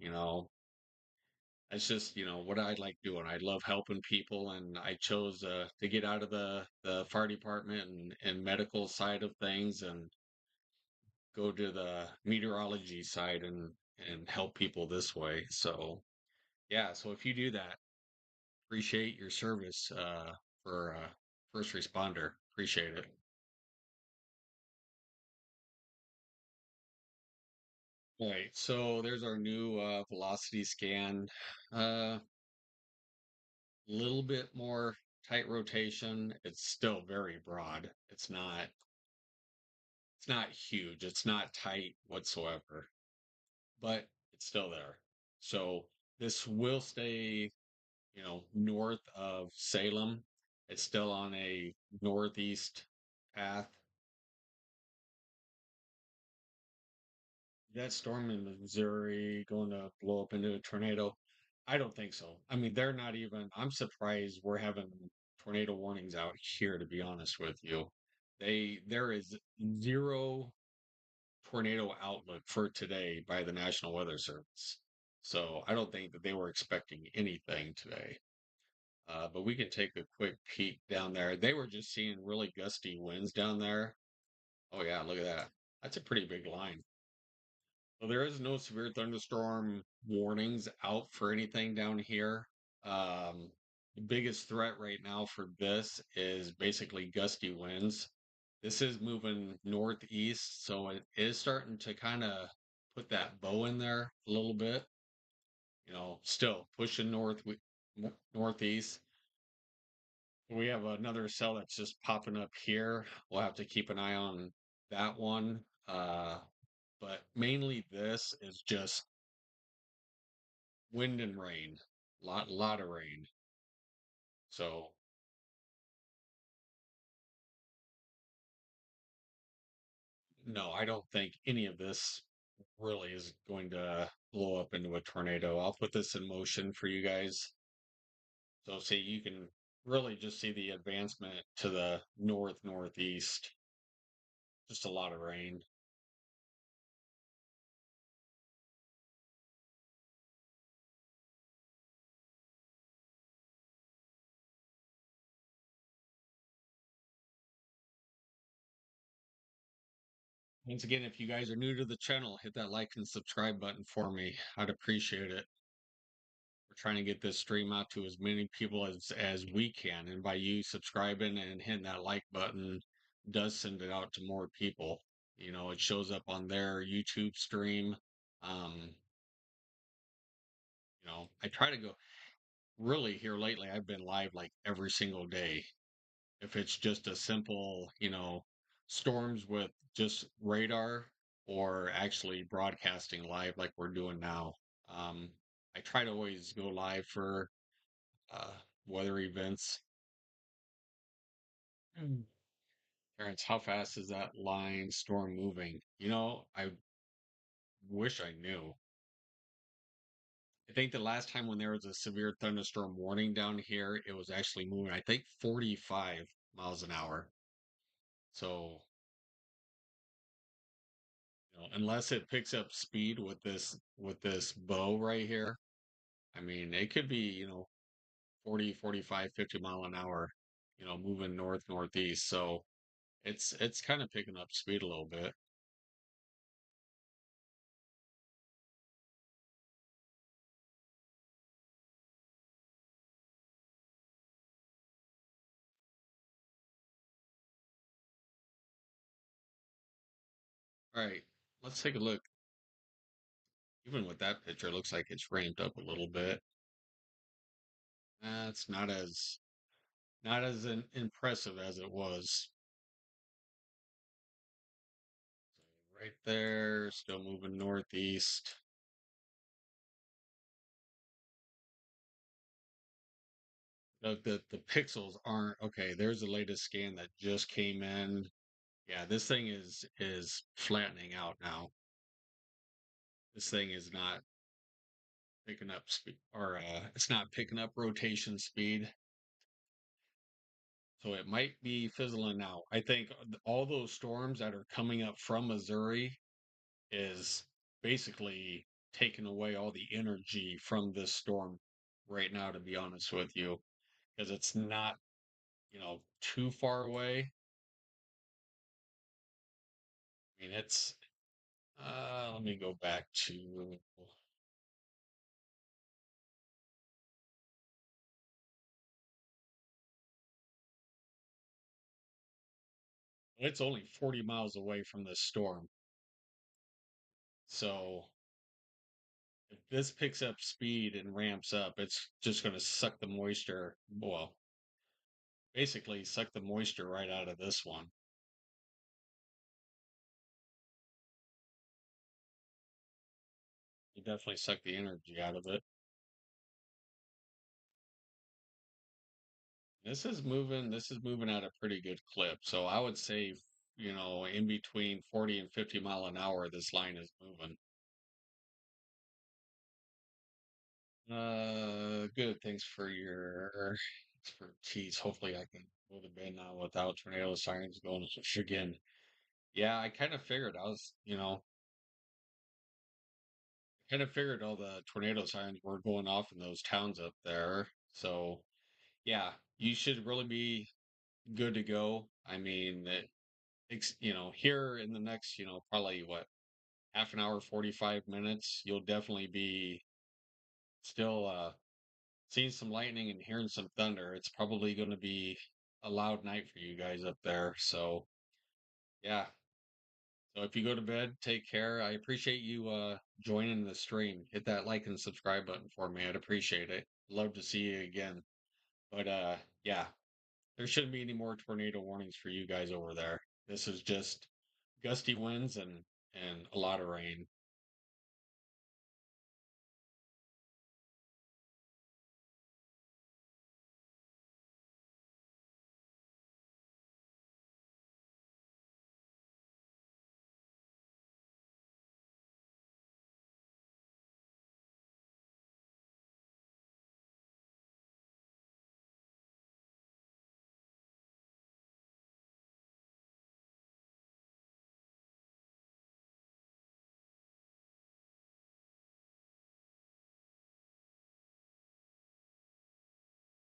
It's just what I like doing. I love helping people, and I chose to get out of the fire department and medical side of things, and go to the meteorology side and help people this way. So yeah, so if you do that, appreciate your service for first responder. Appreciate it. All right, so there's our new velocity scan. A little bit more tight rotation. It's still very broad. It's not huge. It's not tight whatsoever, but it's still there. So this will stay, north of Salem. It's still on a northeast path. That storm in Missouri going to blow up into a tornado? I don't think so. I mean, they're not even, I'm surprised we're having tornado warnings out here, to be honest with you. There is zero tornado outlook for today by the National Weather Service. So I don't think that they were expecting anything today. But we can take a quick peek down there. They were just seeing really gusty winds down there. Oh yeah, look at that. That's a pretty big line. Well, there is no severe thunderstorm warnings out for anything down here. The biggest threat right now for this is basically gusty winds. This is moving northeast, so it is starting to kind of put that bow in there a little bit. Still pushing northeast. We have another cell that's just popping up here. We'll have to keep an eye on that one. But mainly this is just wind and rain, lot of rain. So no, I don't think any of this really is going to blow up into a tornado. I'll put this in motion for you guys. So see, you can really just see the advancement to the northeast. Just a lot of rain. Once again, if you guys are new to the channel, hit that like and subscribe button for me. I'd appreciate it. We're trying to get this stream out to as many people as we can, and by you subscribing and hitting that like button does send it out to more people. It shows up on their YouTube stream. Um, I try to go really here lately. I've been live like every single day. If it's just a simple, storms with just radar or actually broadcasting live like we're doing now. Um, I try to always go live for uh, weather events. Mm. Terrence, how fast is that line storm moving? I wish I knew. I think the last time when there was a severe thunderstorm warning down here, it was actually moving, I think, 45 miles an hour. So, unless it picks up speed with this bow right here, I mean, it could be, 40, 45, 50 mile an hour, moving northeast. So it's kind of picking up speed a little bit. All right, let's take a look. Even with that picture, it looks like it's ramped up a little bit. That's not as impressive as it was. Right there, still moving northeast. Look, the pixels aren't okay. There's the latest scan that just came in. Yeah, this thing is flattening out now. This thing is not picking up speed, or it's not picking up rotation speed. So it might be fizzling out. I think all those storms that are coming up from Missouri is basically taking away all the energy from this storm right now, to be honest with you, because it's not, too far away. I mean, let me go back to, it's only 40 miles away from this storm. So if this picks up speed and ramps up, it's just going to suck the moisture, well, basically suck the moisture right out of this one. You definitely suck the energy out of it. This is moving at a pretty good clip. So I would say, in between 40 and 50 mile an hour, this line is moving. Good. Thanks for your expertise. Hopefully I can go to bed now without tornado sirens going off again. Yeah, I kind of figured all the tornado sirens were going off in those towns up there. So yeah, you should really be good to go. I mean, here in the next, probably what, half an hour, 45 minutes, you'll definitely be still seeing some lightning and hearing some thunder. It's probably going to be a loud night for you guys up there. So, yeah. So if you go to bed, take care. I appreciate you joining the stream. Hit that like and subscribe button for me. I'd appreciate it. Love to see you again. But yeah, there shouldn't be any more tornado warnings for you guys over there. This is just gusty winds and a lot of rain.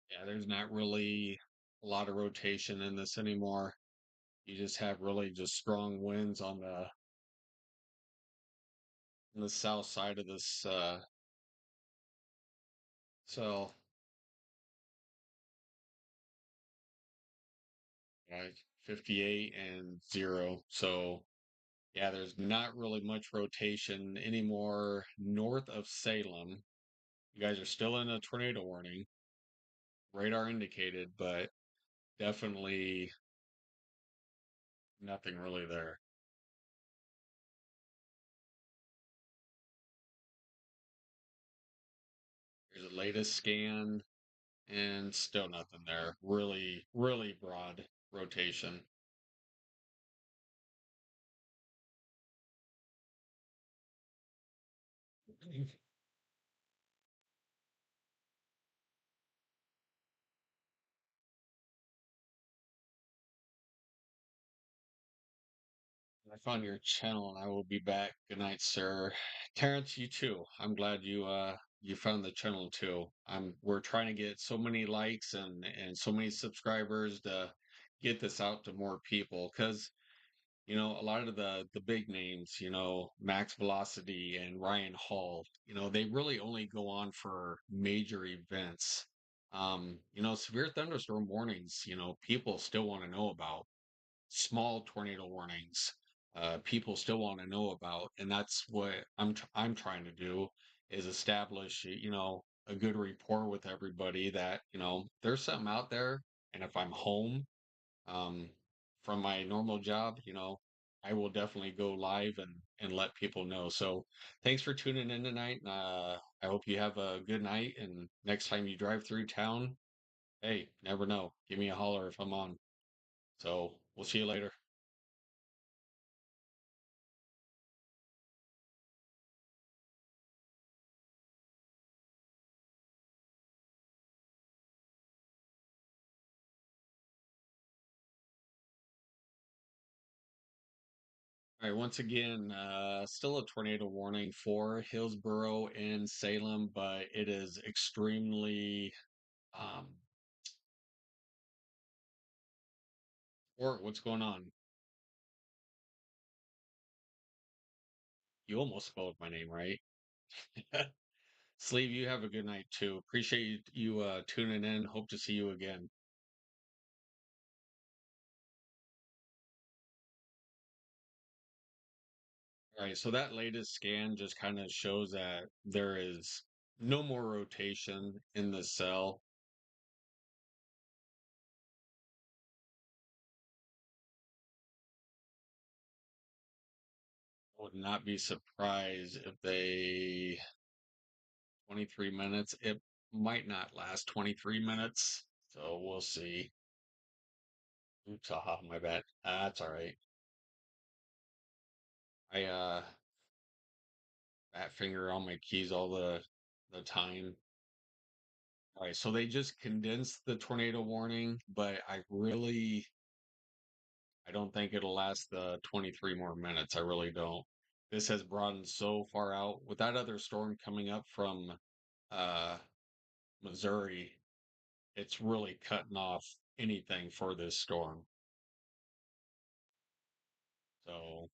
Yeah, there's not really a lot of rotation in this anymore. You just have really just strong winds on the south side of this so yeah, 58 and 0. So yeah, there's not really much rotation anymore north of Salem. You guys are still in a tornado warning, radar indicated, but definitely nothing really there. Here's the latest scan, and still nothing there. Really, really broad rotation. I found your channel and I will be back. Good night, sir. Terrence, you too. I'm glad you found the channel too. We're trying to get so many likes and so many subscribers to get this out to more people because a lot of the big names, Max Velocity and Ryan Hall, they really only go on for major events. Severe thunderstorm warnings, people still want to know about small tornado warnings. people still want to know about, and that's what I'm trying to do is establish, a good rapport with everybody that, there's something out there, and if I'm home, um, from my normal job, I will definitely go live and let people know. So thanks for tuning in tonight. I hope you have a good night, and next time you drive through town, hey, never know. Give me a holler if I'm on. So we'll see you later. All right, once again, still a tornado warning for Hillsborough and Salem, but it is extremely, um, or what's going on? You almost spelled my name right. Sleeve, you have a good night too. Appreciate you tuning in. Hope to see you again. All right, so that latest scan just kind of shows that there is no more rotation in the cell. I would not be surprised if they 23 minutes. It might not last 23 minutes, so we'll see. Oops, aha, my bad. That's all right. I fat finger on my keys all the time. All right, so they just condensed the tornado warning, but I don't think it'll last the 23 more minutes. I really don't. This has broadened so far out. With that other storm coming up from uh Missouri, it's really cutting off anything for this storm. So,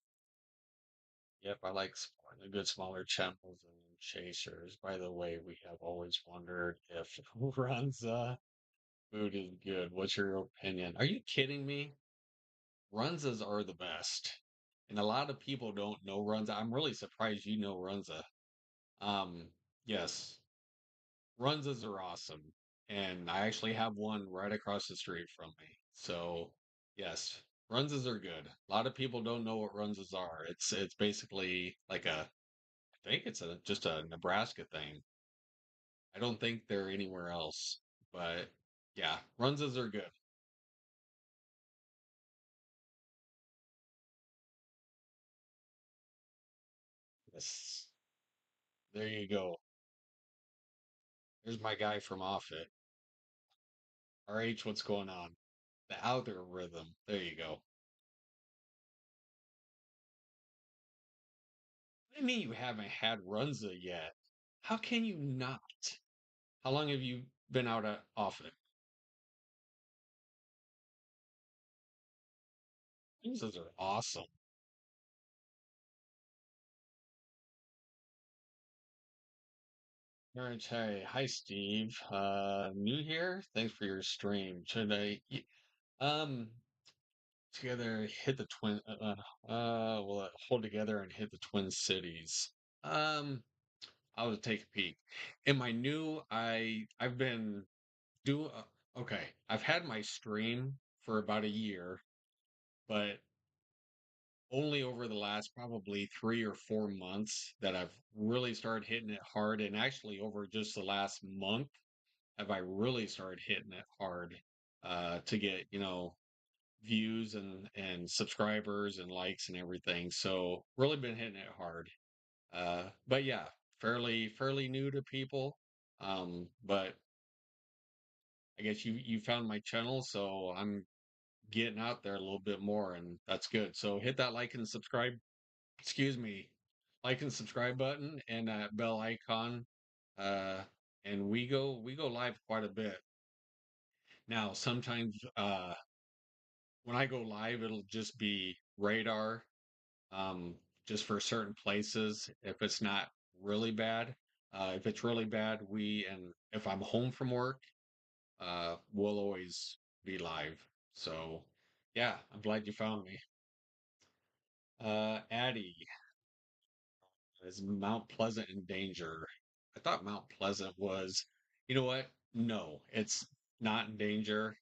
yep, I like the good smaller channels and chasers. By the way, we have always wondered if Runza food is good. What's your opinion? Are you kidding me? Runzas are the best. And a lot of people don't know Runza. I'm really surprised you know Runza. Um, yes, Runzas are awesome. And I actually have one right across the street from me. So, yes, Runzas are good. A lot of people don't know what Runzas are. It's basically like I think it's just a Nebraska thing. I don't think they're anywhere else. But yeah, Runzas are good. Yes. There you go. There's my guy from Offit. RH, what's going on? The algorithm. There you go. What do you mean you haven't had Runza yet? How can you not? How long have you been out off it? Runzas are awesome. All right, hey, hi Steve. New here. Thanks for your stream. Um together hit the twin well hold together and hit the Twin Cities? Um, I'll take a peek. Am I new? I've been do okay. I've had my stream for about a year, but only over the last probably 3 or 4 months that I've really started hitting it hard. And actually, over just the last month, have I really started hitting it hard to get, views and subscribers and likes and everything. So really been hitting it hard. But yeah, fairly new to people. But I guess you found my channel, so I'm getting out there a little bit more, and that's good. So hit that like and subscribe. Excuse me, like and subscribe button and that bell icon. Uh, and we go live quite a bit now. Sometimes when I go live, it'll just be radar, um, just for certain places. If it's not really bad, if it's really bad, and if I'm home from work, we'll always be live. So, yeah, I'm glad you found me. Addie, is Mount Pleasant in danger? I thought Mount Pleasant was, you know what? No, it's not in danger.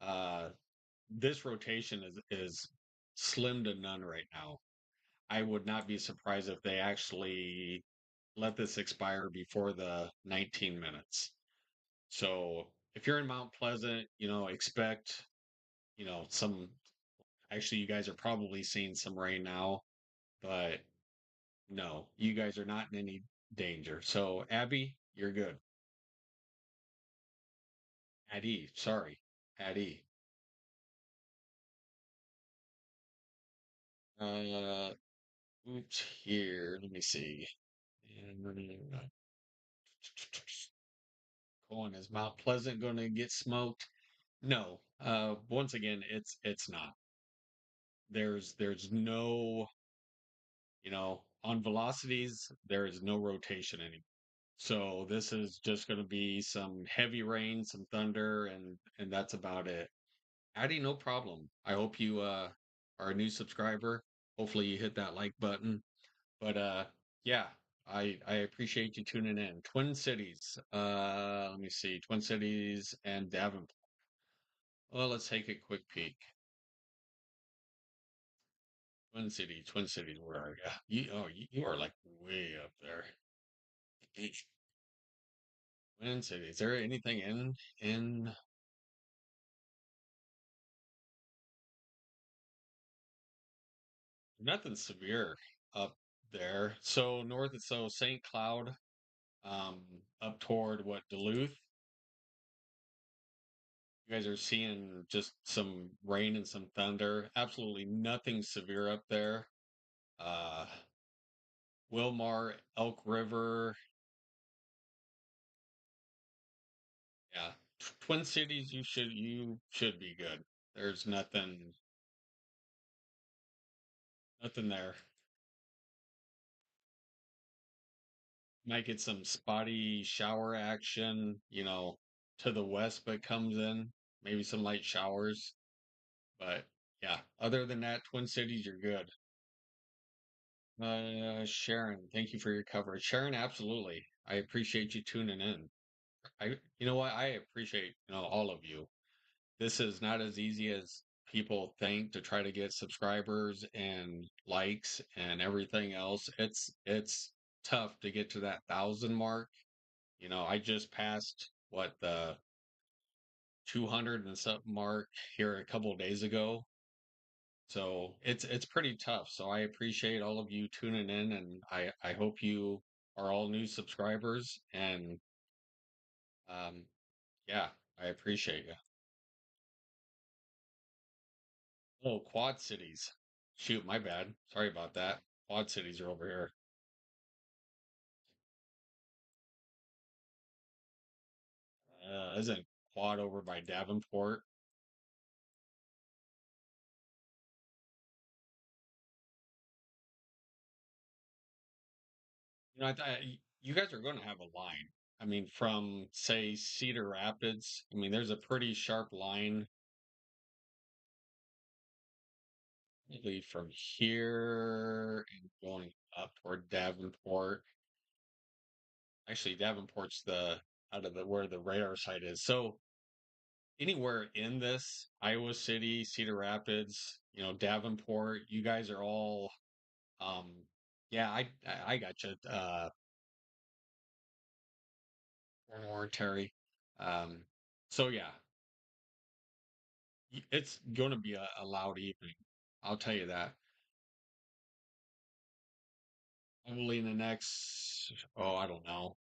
Uh, this rotation is slim to none right now. I would not be surprised if they actually let this expire before the 19 minutes. So if you're in Mount Pleasant, expect, some, actually, you guys are probably seeing some rain now, but no, you guys are not in any danger. So, Abby, you're good. Addie, sorry. Addie. Uh, oops, here. Let me see. And Colin, is Mount Pleasant going to get smoked? No. Once again, it's not. There's no, on velocities, there is no rotation anymore. So this is just going to be some heavy rain, some thunder, and that's about it. Addy, no problem. I hope you are a new subscriber. Hopefully you hit that like button. But yeah, I appreciate you tuning in. Twin Cities. Let me see. Twin Cities and Davenport. Well, let's take a quick peek. Twin Cities, where are you? You are like way up there. Twin Cities. Is there anything in nothing severe up there? So north, so St. Cloud, um, up toward what, Duluth. You guys are seeing just some rain and some thunder. Absolutely nothing severe up there. Uh, Wilmar, Elk River, yeah, Twin Cities. You should be good. There's nothing there. Might get some spotty shower action, to the west, but comes in maybe some light showers. But yeah, other than that, Twin Cities, you're good. Sharon, thank you for your coverage. Sharon, absolutely. I appreciate you tuning in. You know what? I appreciate, all of you. This is not as easy as people think to try to get subscribers and likes and everything else. It's tough to get to that 1,000 mark. I just passed the 200 and something mark here a couple of days ago. So it's pretty tough. So I appreciate all of you tuning in, and I hope you are all new subscribers. And um, yeah, I appreciate you. Oh, Quad Cities. Shoot, my bad. Sorry about that. Quad Cities are over here. Isn't Quad over by Davenport? You guys are going to have a line. I mean, from say Cedar Rapids. I mean, there's a pretty sharp line probably from here and going up toward Davenport. Actually, Davenport's the out of the where the radar site is. So anywhere in this, Iowa City, Cedar Rapids, Davenport, you guys are all um yeah, I got you. Or Terry. Um so yeah, it's going to be a loud evening. I'll tell you that. Probably in the next, oh, I don't know,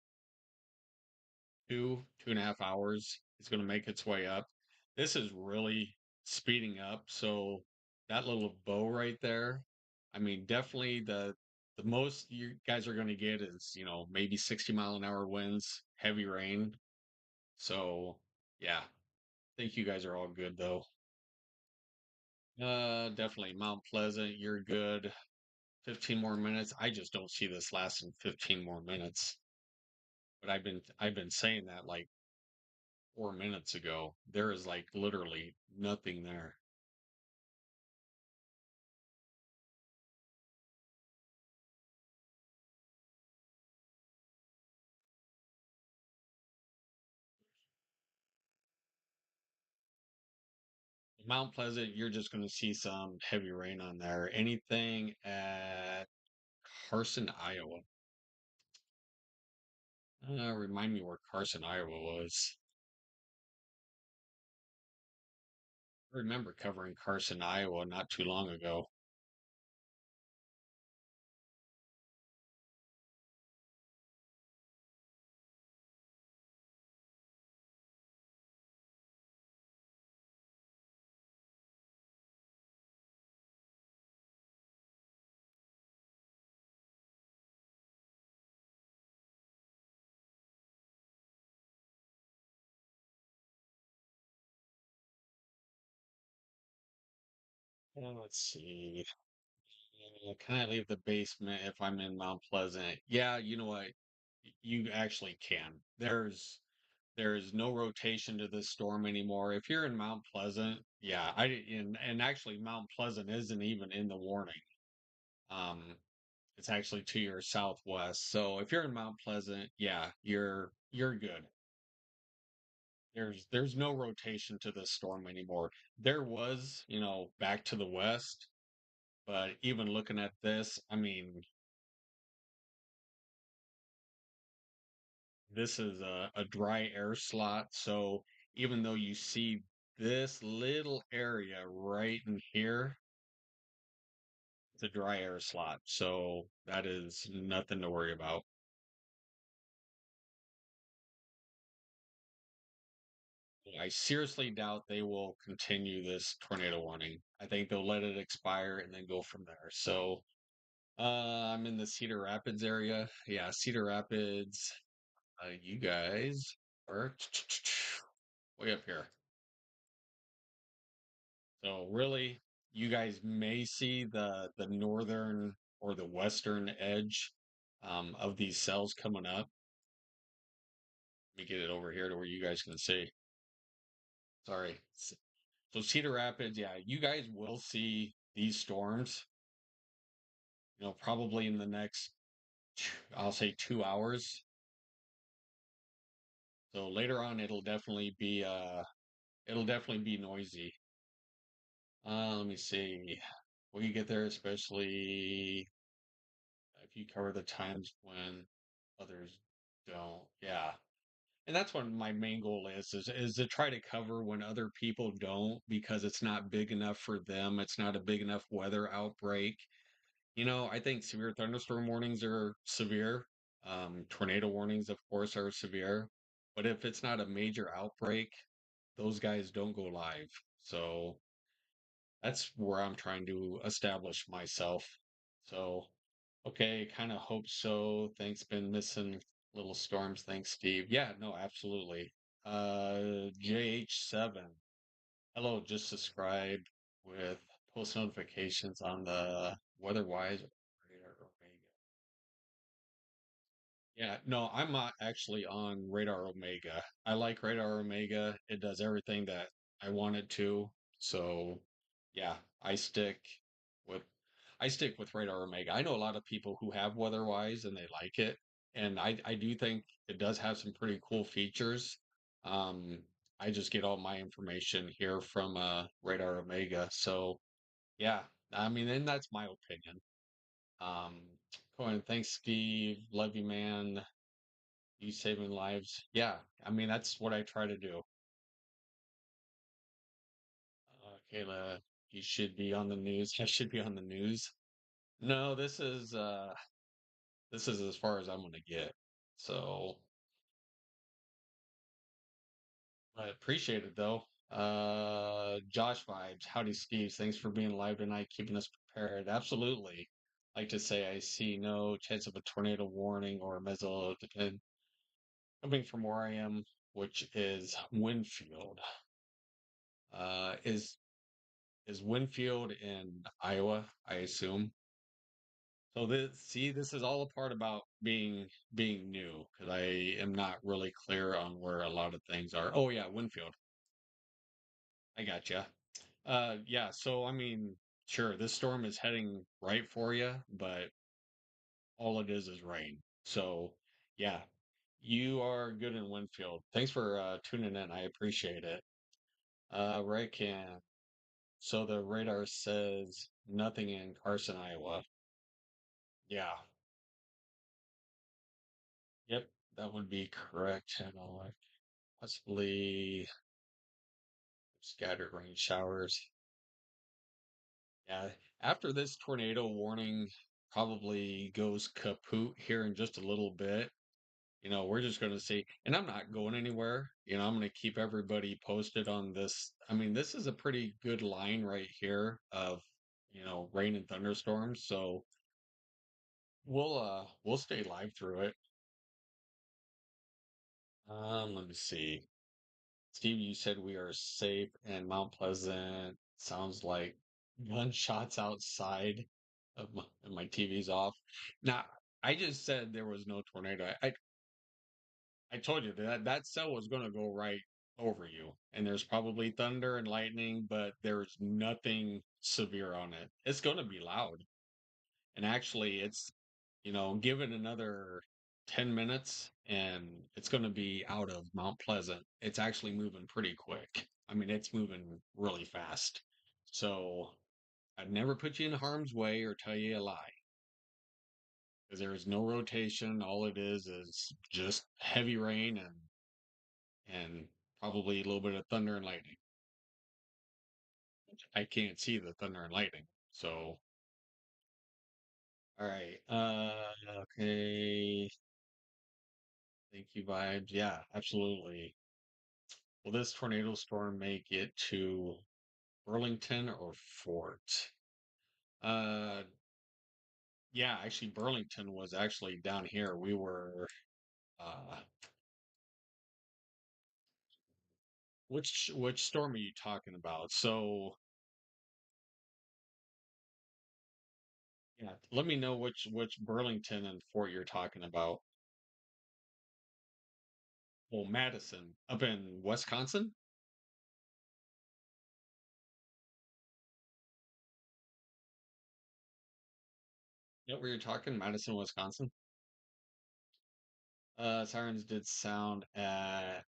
2.5 hours. It's going to make its way up. This is really speeding up. So that little bow right there, I mean, definitely the most you guys are going to get is, maybe 60-mile-an-hour winds, heavy rain. So yeah, I think you guys are all good though. Definitely Mount Pleasant, you're good. 15 more minutes. I just don't see this lasting 15 more minutes. But I've been saying that like 4 minutes ago. There is like literally nothing there. Mount Pleasant, you're just going to see some heavy rain on there. Anything at Carson, Iowa. Remind me where Carson, Iowa was. I remember covering Carson, Iowa not too long ago. Let's see. Can I leave the basement if I'm in Mount Pleasant? Yeah, you know what? You actually can. There's no rotation to this storm anymore. If you're in Mount Pleasant, yeah, and actually Mount Pleasant isn't even in the warning. Um, it's actually to your southwest. So if you're in Mount Pleasant, yeah, you're good. There's no rotation to this storm anymore. There was, back to the west, but even looking at this, I mean, this is a dry air slot. So even though you see this little area right in here, it's a dry air slot. So that is nothing to worry about. I seriously doubt they will continue this tornado warning. I think they'll let it expire and then go from there. So I'm in the Cedar Rapids area. Yeah, Cedar Rapids. You guys are way up here. So really, you guys may see the northern or the western edge of these cells coming up. Let me get it over here to where you guys can see. Sorry. So Cedar Rapids, yeah, you guys will see these storms, probably in the next, I'll say 2 hours. So later on, it'll definitely be noisy. Let me see. Will you get there, especially if you cover the times when others don't? Yeah. And that's what my main goal is to try to cover when other people don't because it's not big enough for them. It's not a big enough weather outbreak. I think severe thunderstorm warnings are severe. Tornado warnings, of course, are severe. But if it's not a major outbreak, those guys don't go live. So that's where I'm trying to establish myself. So, okay, kind of hope so. Thanks, been missing little storms. Thanks, Steve. Yeah, no, absolutely. JH7. Hello, just subscribe with post notifications on the WeatherWise Radar Omega. Yeah, no, I'm not actually on Radar Omega. I like Radar Omega. It does everything that I want it to. So, yeah, with I stick with Radar Omega. I know a lot of people who have WeatherWise and they like it, and I do think it does have some pretty cool features. Um, I just get all my information here from Radar Omega. So, yeah, I mean, and that's my opinion. Um, Cohen, thanks, Steve. Love you, man. You saving lives. Yeah, I mean, that's what I try to do. Kayla, you should be on the news. I should be on the news. No, this is as far as I'm gonna get. So I appreciate it though. Josh vibes. Howdy, Steve. Thanks for being live tonight, keeping us prepared. Absolutely. Like to say, I see no chance of a tornado warning or a meso coming from where I am, which is Winfield. Is Winfield in Iowa, I assume. So this is all a part about being new because I am not really clear on where a lot of things are. Oh yeah, Winfield. I gotcha. Yeah. So I mean, sure, this storm is heading right for you, but all it is rain. So yeah, you are good in Winfield. Thanks for tuning in. I appreciate it. Right, can. So the radar says nothing in Carson, Iowa. Yeah. Yep, that would be correct. And possibly scattered rain showers. Yeah. After this tornado warning probably goes kaput here in just a little bit, we're just going to see, and I'm not going anywhere. I'm going to keep everybody posted on this. I mean, this is a pretty good line right here of, rain and thunderstorms. So we'll stay live through it. Let me see. Steve, you said we are safe and Mount Pleasant sounds like gunshots outside of my TV's off. Now, I just said there was no tornado. I told you that cell was going to go right over you, and there's probably thunder and lightning, but there's nothing severe on it. It's going to be loud, and actually, give it another 10 minutes, and it's going to be out of Mount Pleasant. It's actually moving pretty quick. I mean, it's moving really fast. So I'd never put you in harm's way or tell you a lie because there is no rotation. All it is just heavy rain and probably a little bit of thunder and lightning. I can't see the thunder and lightning. So, all right. Okay. Thank you, vibes. Yeah, absolutely. Will this tornado storm make it to Burlington or Fort? Uh, yeah, actually, Burlington was actually down here. We were, uh, which storm are you talking about? So, yeah, let me know which Burlington and Fort you're talking about. Well, Madison, up in Wisconsin? Yeah, where you're talking, Madison, Wisconsin. Sirens did sound at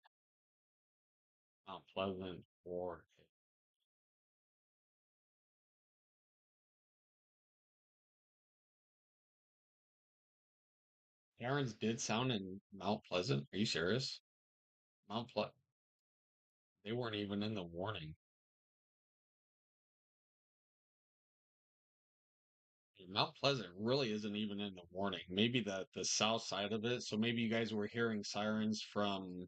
Mount Pleasant or sirens did sound in Mount Pleasant. Are you serious? Mount Ple They weren't even in the warning. Mount Pleasant really isn't even in the warning. Maybe the south side of it. So maybe you guys were hearing sirens from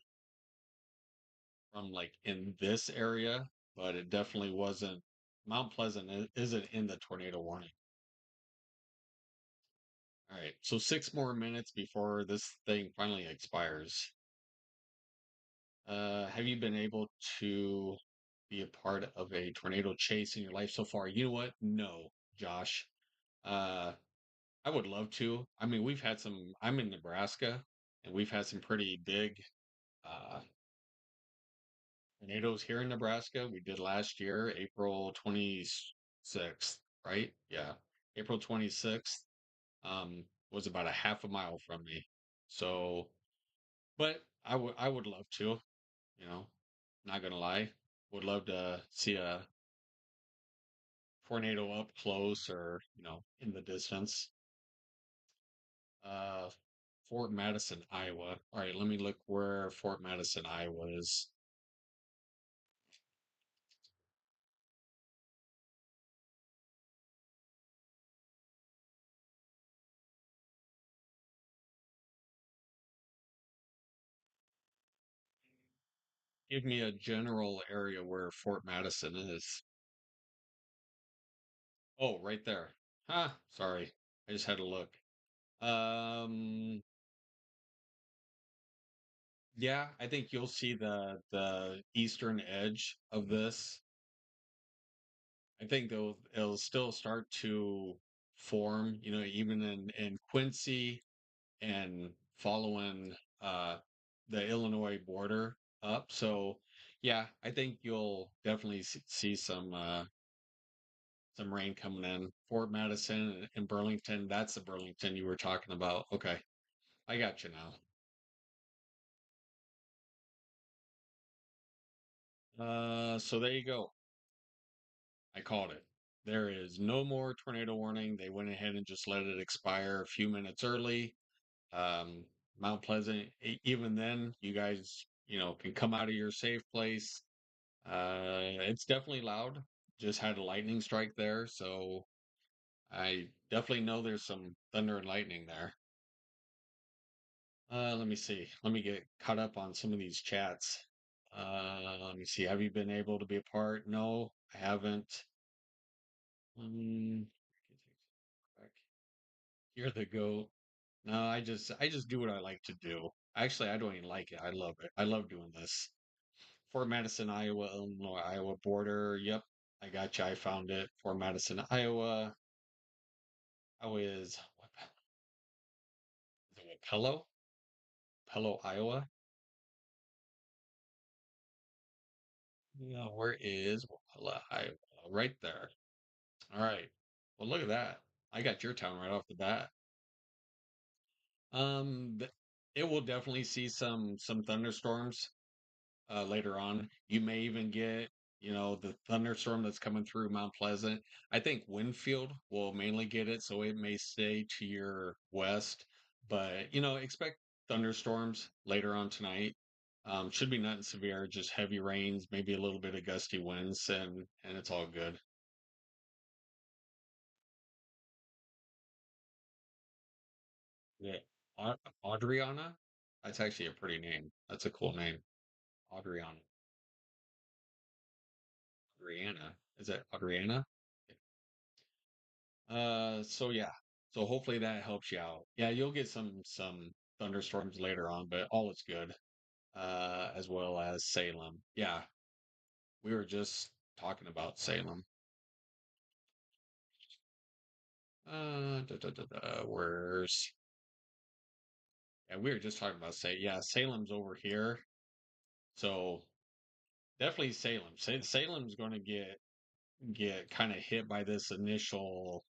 like in this area, but it definitely wasn't. Mount Pleasant isn't in the tornado warning. All right, so 6 more minutes before this thing finally expires. Have you been able to be a part of a tornado chase in your life so far? You know what? No, Josh. Uh, I would love to. I mean, I'm in Nebraska, and we've had some pretty big uh, tornadoes here in Nebraska. We did last year, April 26th, right? Yeah. April 26th was about a half a mile from me. So, but I would love to, you know, not gonna lie. Would love to see a tornado up close or, in the distance. Uh, Fort Madison, Iowa. All right, let me look where Fort Madison, Iowa is. Give me a general area where Fort Madison is. Oh, right there. Ah, sorry. I just had to look. Um, yeah, I think you'll see the eastern edge of this. I think it'll still start to form, even in Quincy and following the Illinois border up. So, yeah, I think you'll definitely see some rain coming in. Fort Madison and Burlington, that's the Burlington you were talking about. Okay, I got you now. So there you go. I called it. There is no more tornado warning. They went ahead and just let it expire a few minutes early. Um, Mount Pleasant, even then, you guys, can come out of your safe place. It's definitely loud. Just had a lightning strike there, so I definitely know there's some thunder and lightning there. Let me see. Let me get caught up on some of these chats. Let me see. Have you been able to be a part? No, I haven't. Um, you're the goat. No, I just do what I like to do. Actually, I don't even like it. I love it. I love doing this. Fort Madison, Iowa, Illinois, Iowa border. Yep, I got you. I found it. Fort Madison, Iowa. Iowa is it Pello? Pello, Iowa. Yeah, where is Wapella, Iowa? Right there. All right. Well, look at that. I got your town right off the bat. Th- it will definitely see some thunderstorms later on. You may even get, the thunderstorm that's coming through Mount Pleasant. I think Winfield will mainly get it, so it may stay to your west. But, expect thunderstorms later on tonight. Should be nothing severe, just heavy rains, maybe a little bit of gusty winds, and it's all good. Yeah. Audriana? That's actually a pretty name. That's a cool name. Audriana. Adriana. Is it Adriana? So yeah. So hopefully that helps you out. Yeah, you'll get some thunderstorms later on, but all is good. As well as Salem. Yeah, we were just talking about Salem. Where's yeah, we were just talking about yeah, Salem's over here. So definitely Salem. Salem's going to get kind of hit by this initial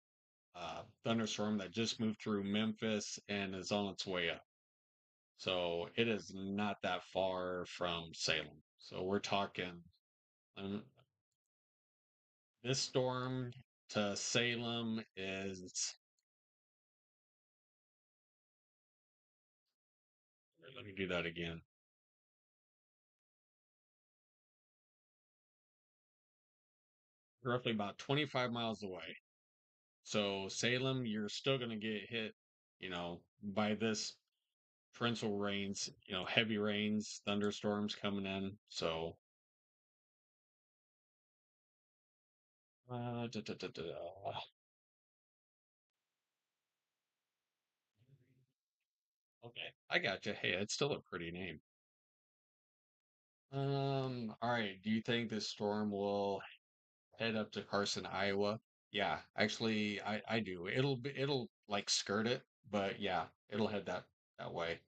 thunderstorm that just moved through Memphis and is on its way up. So it is not that far from Salem. So we're talking um, this storm to Salem is, let me do that again, roughly about 25 miles away. So Salem, you're still going to get hit, by this torrential rains, heavy rains, thunderstorms coming in. So, da, da, da, da. Okay, I got you. Hey, it's still a pretty name. All right. Do you think this storm will head up to Carson, Iowa? Yeah, actually, I do. It'll like skirt it, but yeah, it'll head that way.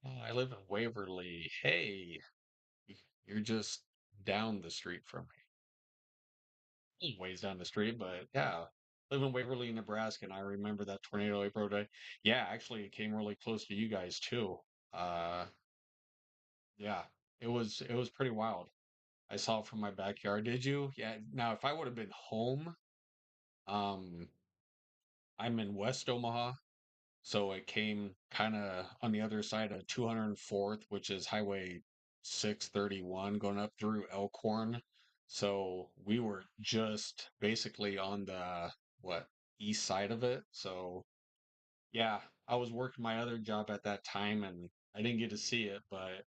Oh, I live in Waverly. Hey, you're just down the street from me. Ways down the street, but yeah, live in Waverly, Nebraska, and I remember that tornado April day. Yeah, actually, it came really close to you guys too. Uh, yeah, it was pretty wild. I saw it from my backyard. Did you? Yeah. Now, if I would have been home, um, I'm in West Omaha, so it came kind of on the other side of 204th, which is Highway 631 going up through Elkhorn. So we were just basically on the what east side of it. So yeah, I was working my other job at that time and I didn't get to see it, but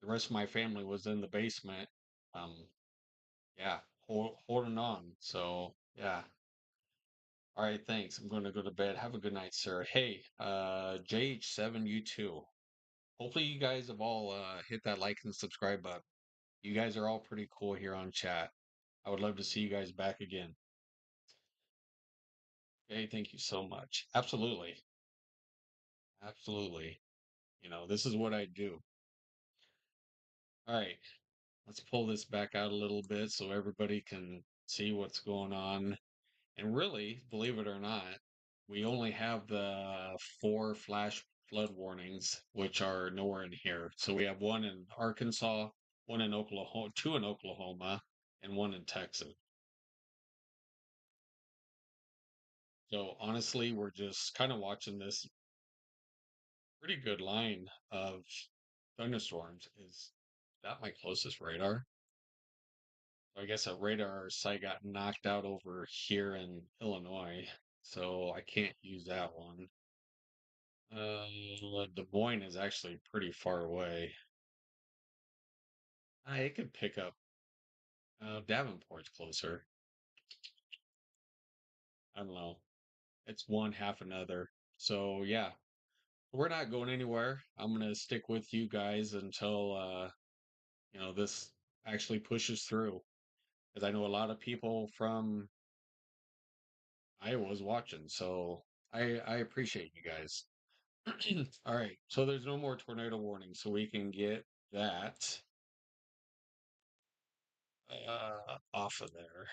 the rest of my family was in the basement. Um, yeah, holding on. So yeah. All right, thanks. I'm going to go to bed. Have a good night, sir. Hey, JH7, you too. Hopefully, you guys have all hit that like and subscribe button. You guys are all pretty cool here on chat. I would love to see you guys back again. Hey, thank you so much. Absolutely. Absolutely. This is what I do. All right, let's pull this back out a little bit so everybody can see what's going on. And really, believe it or not, we only have the four flash flood warnings, which are nowhere in here. So we have one in Arkansas, one in Oklahoma, two in Oklahoma, and one in Texas. So honestly, we're just kind of watching this pretty good line of thunderstorms. Is that my closest radar? I guess a radar site got knocked out over here in Illinois, so I can't use that one. Des Moines is actually pretty far away. It could pick up. Davenport's closer. I don't know. It's one half another. So yeah, we're not going anywhere. I'm gonna stick with you guys until this actually pushes through. Because I know a lot of people from Iowa's watching, so I appreciate you guys. All right, so there's no more tornado warning, so we can get that off of there.